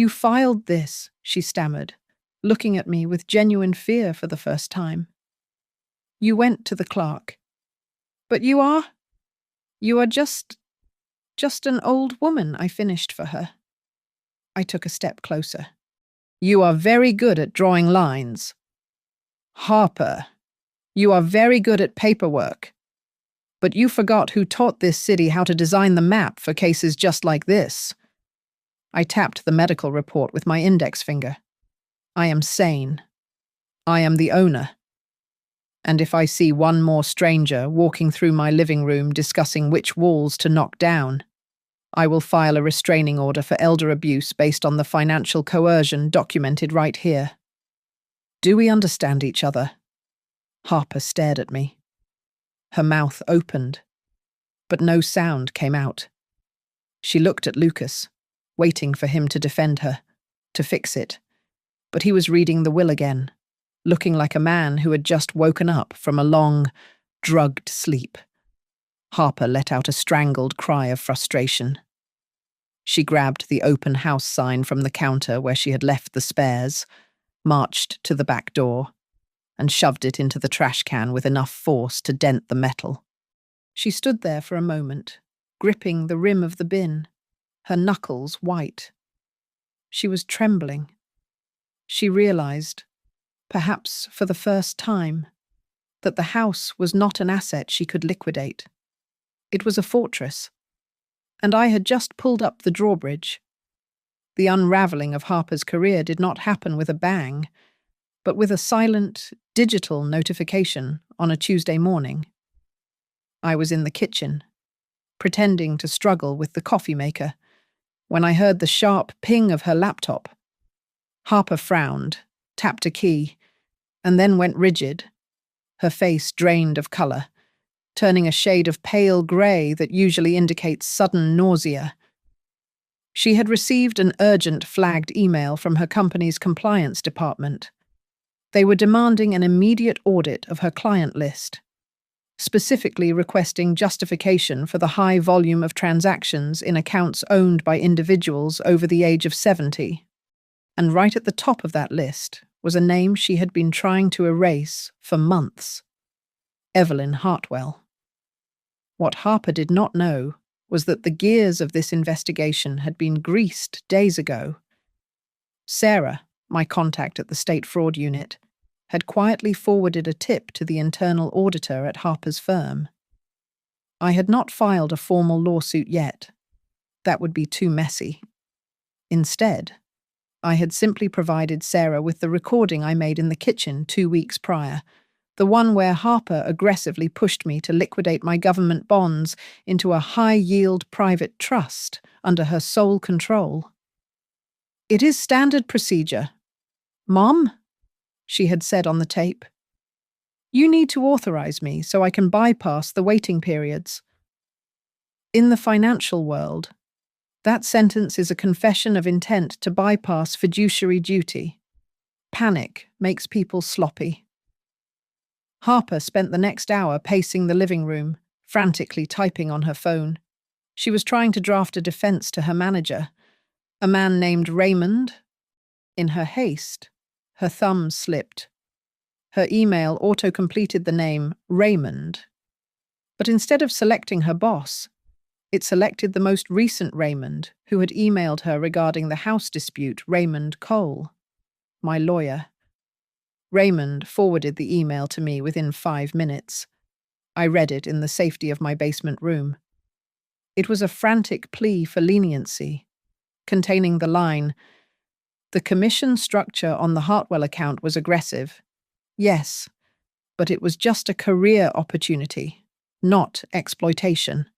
filed this, she stammered, looking at me with genuine fear for the first time. You went to the clerk. But you are just an old woman, I finished for her. I took a step closer. You are very good at drawing lines. Harper, you are very good at paperwork. But you forgot who taught this city how to design the map for cases just like this. I tapped the medical report with my index finger. I am sane. I am the owner. And if I see one more stranger walking through my living room discussing which walls to knock down, I will file a restraining order for elder abuse based on the financial coercion documented right here. Do we understand each other? Harper stared at me. Her mouth opened, but no sound came out. She looked at Lucas, waiting for him to defend her, to fix it. But he was reading the will again, looking like a man who had just woken up from a long, drugged sleep. Harper let out a strangled cry of frustration. She grabbed the open house sign from the counter where she had left the spares, marched to the back door, and shoved it into the trash can with enough force to dent the metal. She stood there for a moment, gripping the rim of the bin, her knuckles white. She was trembling. She realized, perhaps for the first time, that the house was not an asset she could liquidate. It was a fortress, and I had just pulled up the drawbridge. The unravelling of Harper's career did not happen with a bang, but with a silent, digital notification on a Tuesday morning. I was in the kitchen, pretending to struggle with the coffee maker, when I heard the sharp ping of her laptop. Harper frowned, tapped a key, and then went rigid, her face drained of colour, turning a shade of pale grey that usually indicates sudden nausea. She had received an urgent flagged email from her company's compliance department. They were demanding an immediate audit of her client list, specifically requesting justification for the high volume of transactions in accounts owned by individuals over the age of 70. And right at the top of that list was a name she had been trying to erase for months: Evelyn Hartwell. What Harper did not know was that the gears of this investigation had been greased days ago. Sarah, my contact at the State Fraud Unit, had quietly forwarded a tip to the internal auditor at Harper's firm. I had not filed a formal lawsuit yet. That would be too messy. Instead, I had simply provided Sarah with the recording I made in the kitchen 2 weeks prior, the one where Harper aggressively pushed me to liquidate my government bonds into a high-yield private trust under her sole control. "It is standard procedure. Mom," she had said on the tape, "you need to authorize me so I can bypass the waiting periods." In the financial world, that sentence is a confession of intent to bypass fiduciary duty. Panic makes people sloppy. Harper spent the next hour pacing the living room, frantically typing on her phone. She was trying to draft a defense to her manager, a man named Raymond. In her haste, her thumb slipped. Her email auto-completed the name Raymond. But instead of selecting her boss, it selected the most recent Raymond, who had emailed her regarding the house dispute, Raymond Cole, my lawyer. Raymond forwarded the email to me within 5 minutes. I read it in the safety of my basement room. It was a frantic plea for leniency, containing the line, "The commission structure on the Hartwell account was aggressive. Yes, but it was just a career opportunity, not exploitation."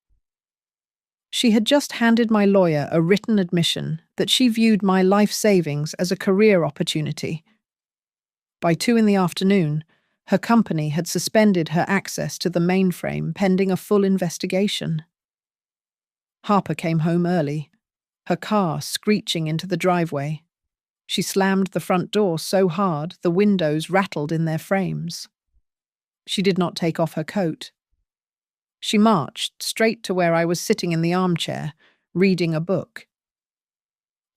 She had just handed my lawyer a written admission that she viewed my life savings as a career opportunity. By 2 p.m, her company had suspended her access to the mainframe pending a full investigation. Harper came home early, her car screeching into the driveway. She slammed the front door so hard the windows rattled in their frames. She did not take off her coat. She marched straight to where I was sitting in the armchair, reading a book.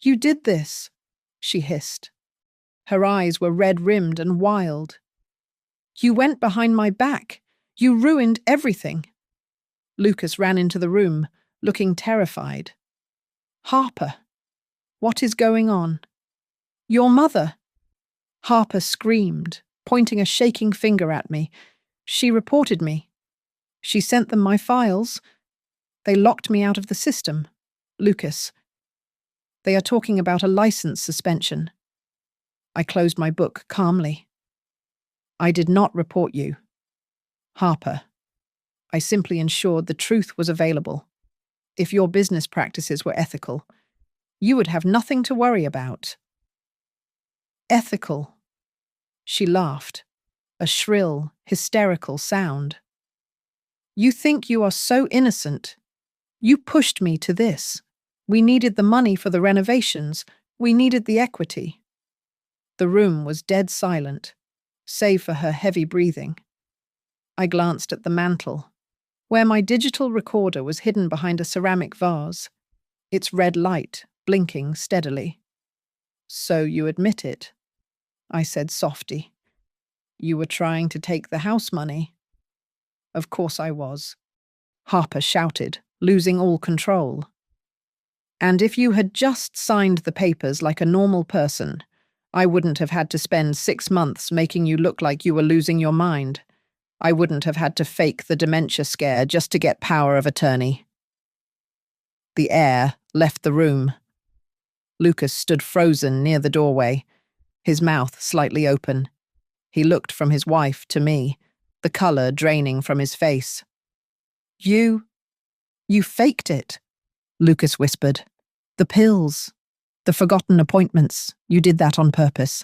"You did this," she hissed. Her eyes were red-rimmed and wild. "You went behind my back. You ruined everything." Lucas ran into the room, looking terrified. "Harper, what is going on?" "Your mother." Harper screamed, pointing a shaking finger at me. "She reported me. She sent them my files. They locked me out of the system." "Lucas, they are talking about a license suspension." I closed my book calmly. "I did not report you, Harper. I simply ensured the truth was available. If your business practices were ethical, you would have nothing to worry about." "Ethical?" She laughed, a shrill, hysterical sound. "You think you are so innocent. You pushed me to this. We needed the money for the renovations. We needed the equity." The room was dead silent, save for her heavy breathing. I glanced at the mantel, where my digital recorder was hidden behind a ceramic vase, its red light blinking steadily. "So you admit it," I said softly. "You were trying to take the house money." "Of course I was," Harper shouted, losing all control. "And if you had just signed the papers like a normal person, I wouldn't have had to spend 6 months making you look like you were losing your mind. I wouldn't have had to fake the dementia scare just to get power of attorney." The air left the room. Lucas stood frozen near the doorway, his mouth slightly open. He looked from his wife to me, the color draining from his face. You faked it," Lucas whispered. "The pills, the forgotten appointments, you did that on purpose."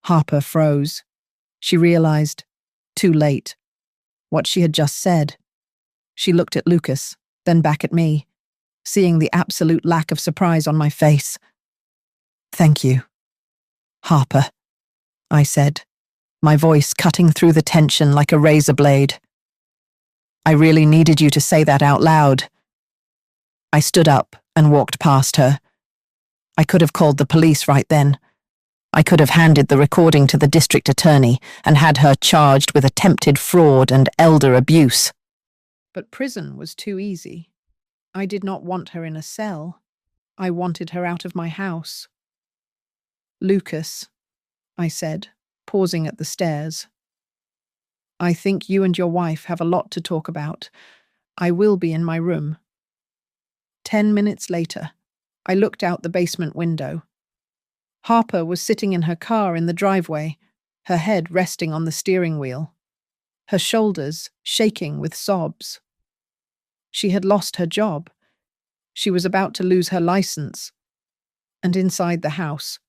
Harper froze. She realized, too late, what she had just said. She looked at Lucas, then back at me, seeing the absolute lack of surprise on my face. "Thank you, Harper," I said, my voice cutting through the tension like a razor blade. "I really needed you to say that out loud." I stood up and walked past her. I could have called the police right then. I could have handed the recording to the district attorney and had her charged with attempted fraud and elder abuse. But prison was too easy. I did not want her in a cell. I wanted her out of my house. "Lucas," I said, pausing at the stairs. "I think you and your wife have a lot to talk about. I will be in my room." 10 minutes later, I looked out the basement window. Harper was sitting in her car in the driveway, her head resting on the steering wheel, her shoulders shaking with sobs. She had lost her job. She was about to lose her license. And inside the house,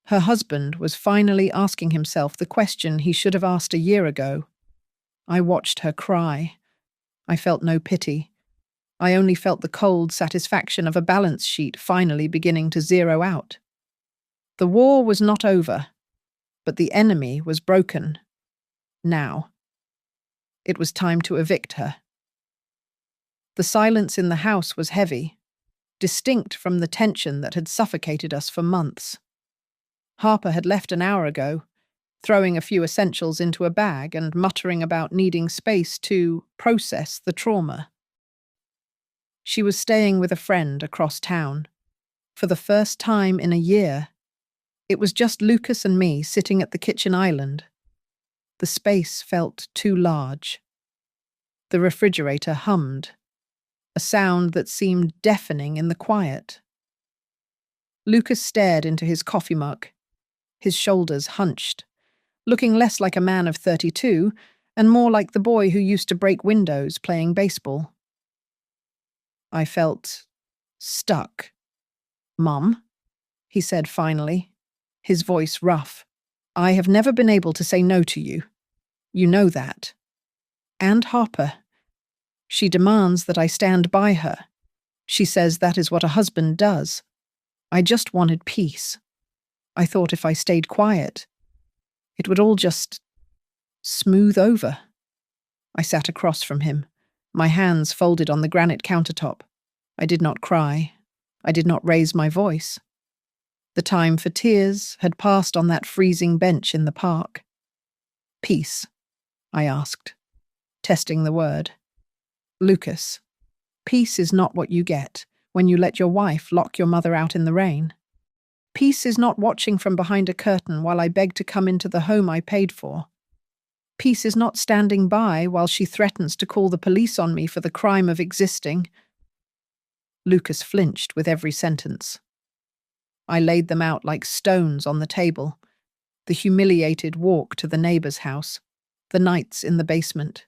her husband was finally asking himself the question he should have asked a year ago. I watched her cry. I felt no pity. I only felt the cold satisfaction of a balance sheet finally beginning to zero out. The war was not over, but the enemy was broken. Now. It was time to evict her. The silence in the house was heavy, distinct from the tension that had suffocated us for months. Harper had left an hour ago, throwing a few essentials into a bag and muttering about needing space to process the trauma. She was staying with a friend across town. For the first time in a year, it was just Lucas and me sitting at the kitchen island. The space felt too large. The refrigerator hummed, a sound that seemed deafening in the quiet. Lucas stared into his coffee mug, his shoulders hunched, looking less like a man of 32 and more like the boy who used to break windows playing baseball. I felt stuck. "Mum," he said finally, his voice rough. "I have never been able to say no to you. You know that. And Harper. She demands that I stand by her. She says that is what a husband does. I just wanted peace. I thought if I stayed quiet, it would all just smooth over." I sat across from him, my hands folded on the granite countertop. I did not cry. I did not raise my voice. The time for tears had passed on that freezing bench in the park. "Peace?" I asked, testing the word. "Lucas, peace is not what you get when you let your wife lock your mother out in the rain. Peace is not watching from behind a curtain while I beg to come into the home I paid for. Peace is not standing by while she threatens to call the police on me for the crime of existing." Lucas flinched with every sentence. I laid them out like stones on the table. The humiliated walk to the neighbor's house, the nights in the basement,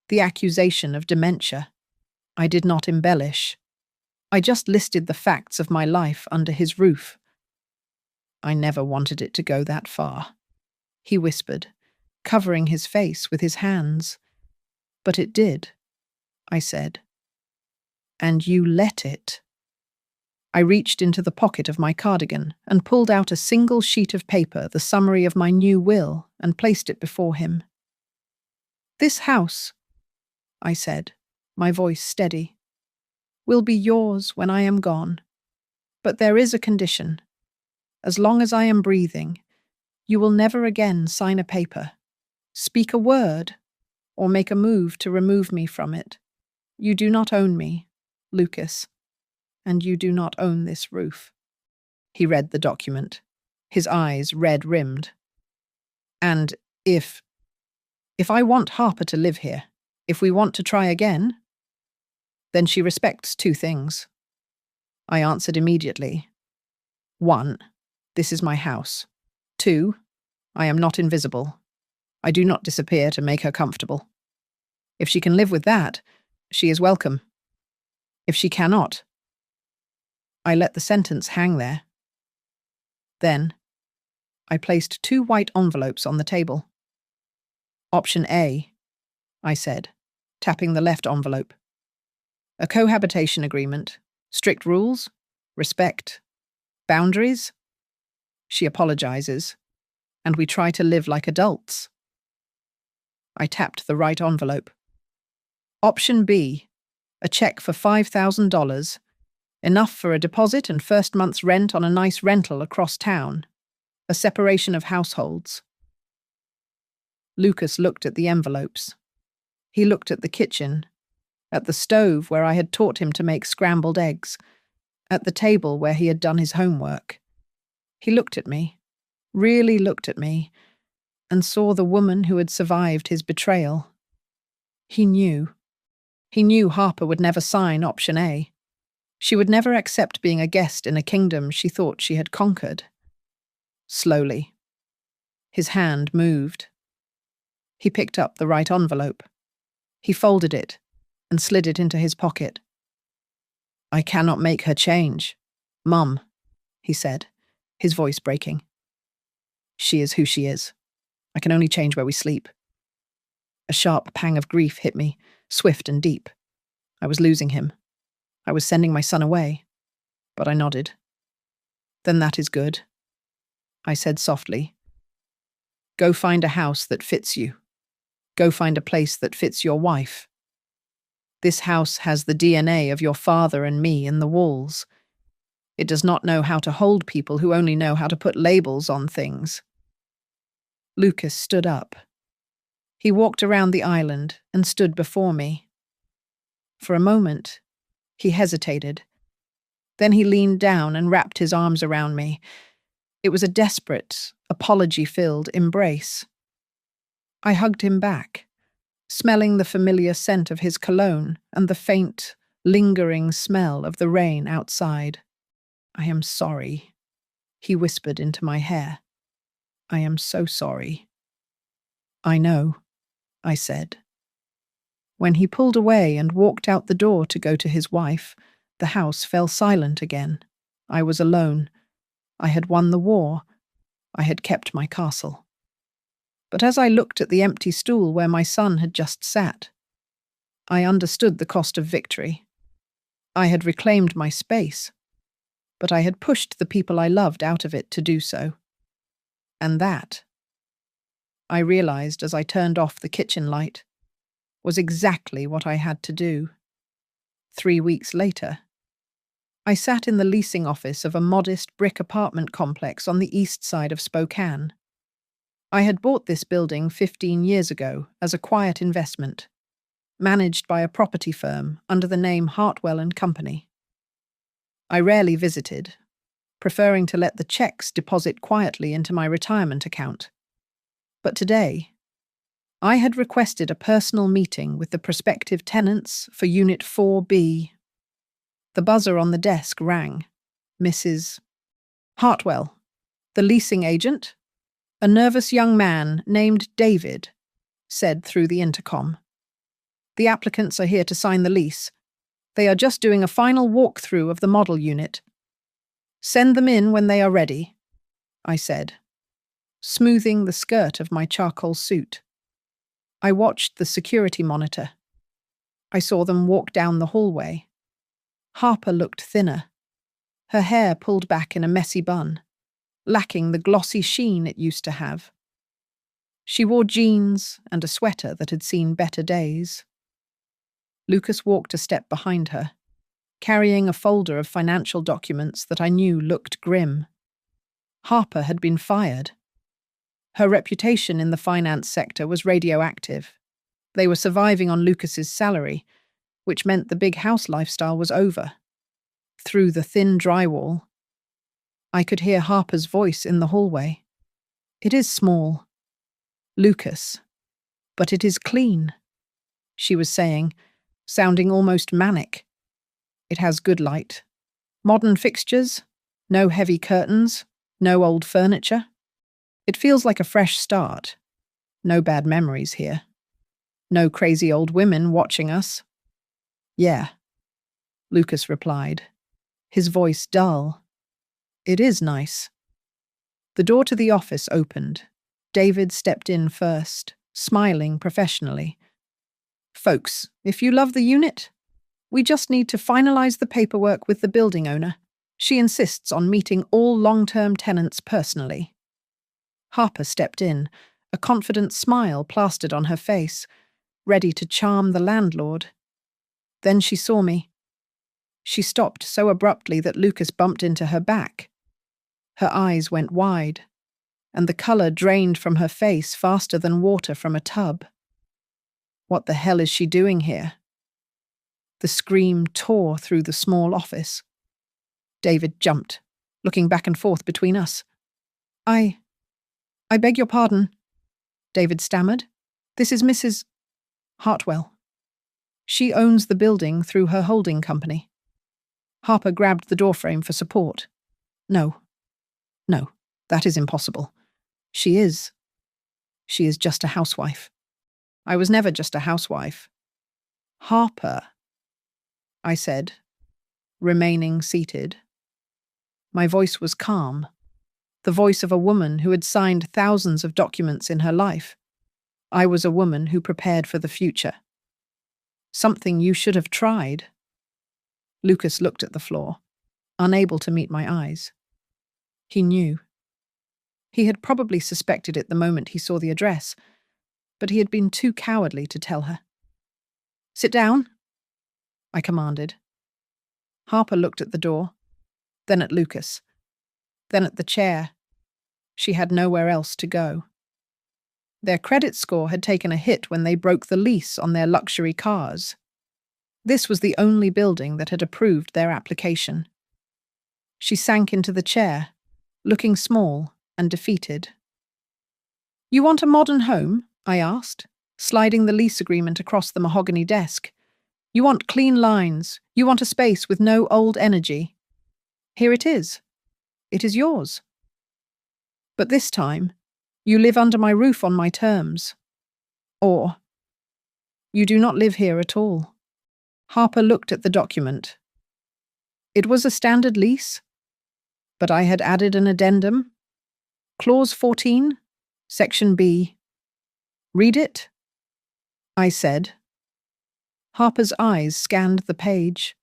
the accusation of dementia. I did not embellish. I just listed the facts of my life under his roof. "I never wanted it to go that far," he whispered, covering his face with his hands. "But it did," I said. "And you let it." I reached into the pocket of my cardigan and pulled out a single sheet of paper, the summary of my new will, and placed it before him. "This house," I said, my voice steady, "will be yours when I am gone. But there is a condition. As long as I am breathing, you will never again sign a paper, speak a word, or make a move to remove me from it. You do not own me, Lucas, and you do not own this roof." He read the document, his eyes red-rimmed. "And if I want Harper to live here, if we want to try again, then she respects two things." I answered immediately. 1, this is my house. 2, I am not invisible. I do not disappear to make her comfortable. If she can live with that, she is welcome. If she cannot, I let the sentence hang there. Then, I placed 2 white envelopes on the table. "Option A," I said, tapping the left envelope. "A cohabitation agreement, strict rules, respect, boundaries. She apologizes, and we try to live like adults." I tapped the right envelope. "Option B, a check for $5,000, enough for a deposit and first month's rent on a nice rental across town. A separation of households." Lucas looked at the envelopes. He looked at the kitchen, at the stove where I had taught him to make scrambled eggs, at the table where he had done his homework. He looked at me, really looked at me, and saw the woman who had survived his betrayal. He knew. He knew Harper would never sign option A. She would never accept being a guest in a kingdom she thought she had conquered. Slowly, his hand moved. He picked up the right envelope. He folded it and slid it into his pocket. "I cannot make her change, Mum," he said, his voice breaking. "She is who she is. I can only change where we sleep." A sharp pang of grief hit me, swift and deep. I was losing him. I was sending my son away. But I nodded. "Then that is good." I said softly. Go find a house that fits you. Go find a place that fits your wife. This house has the DNA of your father and me in the walls. It does not know how to hold people who only know how to put labels on things. Lucas stood up. He walked around the island and stood before me. For a moment, he hesitated. Then he leaned down and wrapped his arms around me. It was a desperate, apology-filled embrace. I hugged him back, smelling the familiar scent of his cologne and the faint, lingering smell of the rain outside. I am sorry, he whispered into my hair. I am so sorry. I know, I said. When he pulled away and walked out the door to go to his wife, the house fell silent again. I was alone. I had won the war. I had kept my castle. But as I looked at the empty stool where my son had just sat, I understood the cost of victory. I had reclaimed my space, but I had pushed the people I loved out of it to do so. And that, I realized as I turned off the kitchen light, was exactly what I had to do. 3 weeks later, I sat in the leasing office of a modest brick apartment complex on the east side of Spokane. I had bought this building 15 years ago as a quiet investment, managed by a property firm under the name Hartwell and Company. I rarely visited, preferring to let the checks deposit quietly into my retirement account. But today, I had requested a personal meeting with the prospective tenants for Unit 4B. The buzzer on the desk rang. Mrs. Hartwell, the leasing agent, a nervous young man named David, said through the intercom. The applicants are here to sign the lease. They are just doing a final walkthrough of the model unit. Send them in when they are ready, I said, smoothing the skirt of my charcoal suit. I watched the security monitor. I saw them walk down the hallway. Harper looked thinner, her hair pulled back in a messy bun, lacking the glossy sheen it used to have. She wore jeans and a sweater that had seen better days. Lucas walked a step behind her, carrying a folder of financial documents that I knew looked grim. Harper had been fired. Her reputation in the finance sector was radioactive. They were surviving on Lucas's salary, which meant the big house lifestyle was over. Through the thin drywall, I could hear Harper's voice in the hallway. It is small, Lucas, but it is clean, she was saying, sounding almost manic. It has good light, modern fixtures, no heavy curtains, no old furniture. It feels like a fresh start. No bad memories here. No crazy old women watching us. Yeah, Lucas replied, his voice dull. It is nice. The door to the office opened. David stepped in first, smiling professionally. Folks, if you love the unit, we just need to finalize the paperwork with the building owner. She insists on meeting all long-term tenants personally. Harper stepped in, a confident smile plastered on her face, ready to charm the landlord. Then she saw me. She stopped so abruptly that Lucas bumped into her back. Her eyes went wide, and the color drained from her face faster than water from a tub. What the hell is she doing here? The scream tore through the small office. David jumped, looking back and forth between us. I beg your pardon, David stammered. This is Mrs. Hartwell. She owns the building through her holding company. Harper grabbed the doorframe for support. No, that is impossible. She is just a housewife. I was never just a housewife. Harper, I said, remaining seated. My voice was calm, the voice of a woman who had signed thousands of documents in her life. I was a woman who prepared for the future. Something you should have tried. Lucas looked at the floor, unable to meet my eyes. He knew. He had probably suspected it the moment he saw the address, but he had been too cowardly to tell her. "Sit down," I commanded. Harper looked at the door, then at Lucas, then at the chair. She had nowhere else to go. Their credit score had taken a hit when they broke the lease on their luxury cars. This was the only building that had approved their application. She sank into the chair, looking small and defeated. "You want a modern home?" I asked, sliding the lease agreement across the mahogany desk. "You want clean lines. You want a space with no old energy. Here it is. It is yours. But this time, you live under my roof on my terms. Or, you do not live here at all." Harper looked at the document. It was a standard lease, but I had added an addendum. Clause 14, Section B. "Read it," I said. Harper's eyes scanned the page.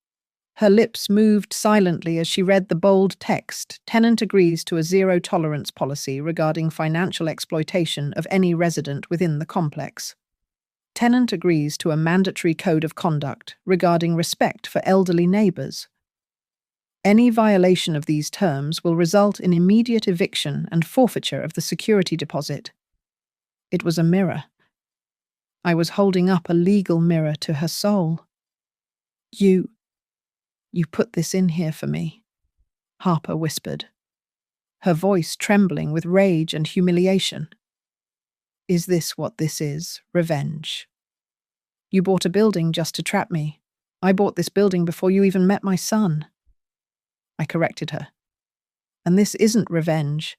Her lips moved silently as she read the bold text. "Tenant agrees to a zero-tolerance policy regarding financial exploitation of any resident within the complex. Tenant agrees to a mandatory code of conduct regarding respect for elderly neighbours. Any violation of these terms will result in immediate eviction and forfeiture of the security deposit." It was a mirror. I was holding up a legal mirror to her soul. You put this in here for me," Harper whispered, her voice trembling with rage and humiliation. "Is this what this is? Revenge? You bought a building just to trap me. I bought this building before you even met my son." I corrected her. "And this isn't revenge.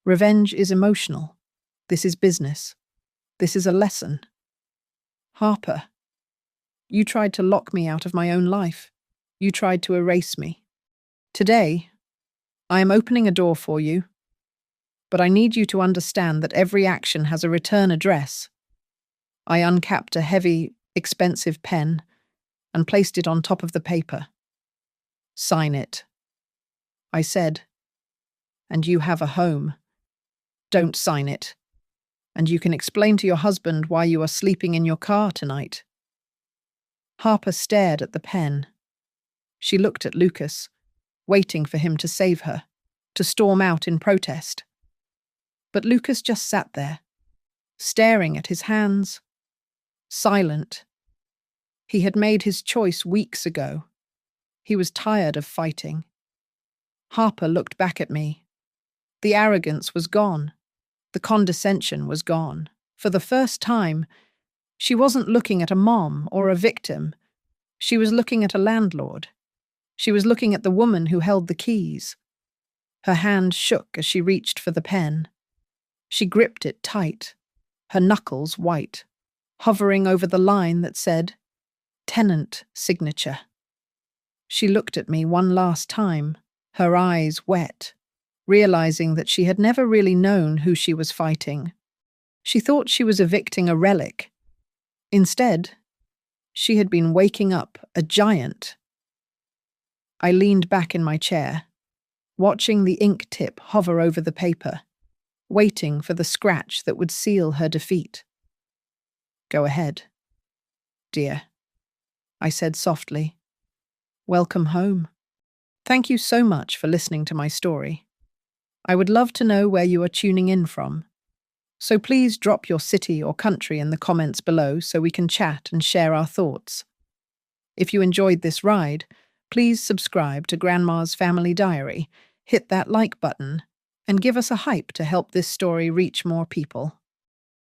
Revenge is emotional. This is business. This is a lesson. Harper, you tried to lock me out of my own life. You tried to erase me. Today, I am opening a door for you, but I need you to understand that every action has a return address." I uncapped a heavy, expensive pen and placed it on top of the paper. "Sign it," I said, "and you have a home. Don't sign it, and you can explain to your husband why you are sleeping in your car tonight." Harper stared at the pen. She looked at Lucas, waiting for him to save her, to storm out in protest. But Lucas just sat there, staring at his hands, silent. He had made his choice weeks ago. He was tired of fighting. Harper looked back at me. The arrogance was gone. The condescension was gone. For the first time, she wasn't looking at a mom or a victim. She was looking at a landlord. She was looking at the woman who held the keys. Her hand shook as she reached for the pen. She gripped it tight, her knuckles white, hovering over the line that said, "Tenant signature." She looked at me one last time, her eyes wet, realizing that she had never really known who she was fighting. She thought she was evicting a relic. Instead, she had been waking up a giant. I leaned back in my chair, watching the ink tip hover over the paper, waiting for the scratch that would seal her defeat. "Go ahead, dear," I said softly. "Welcome home. Thank you so much for listening to my story. I would love to know where you are tuning in from. So please drop your city or country in the comments below so we can chat and share our thoughts. If you enjoyed this ride, please subscribe to Grandma's Family Diary, hit that like button, and give us a hype to help this story reach more people.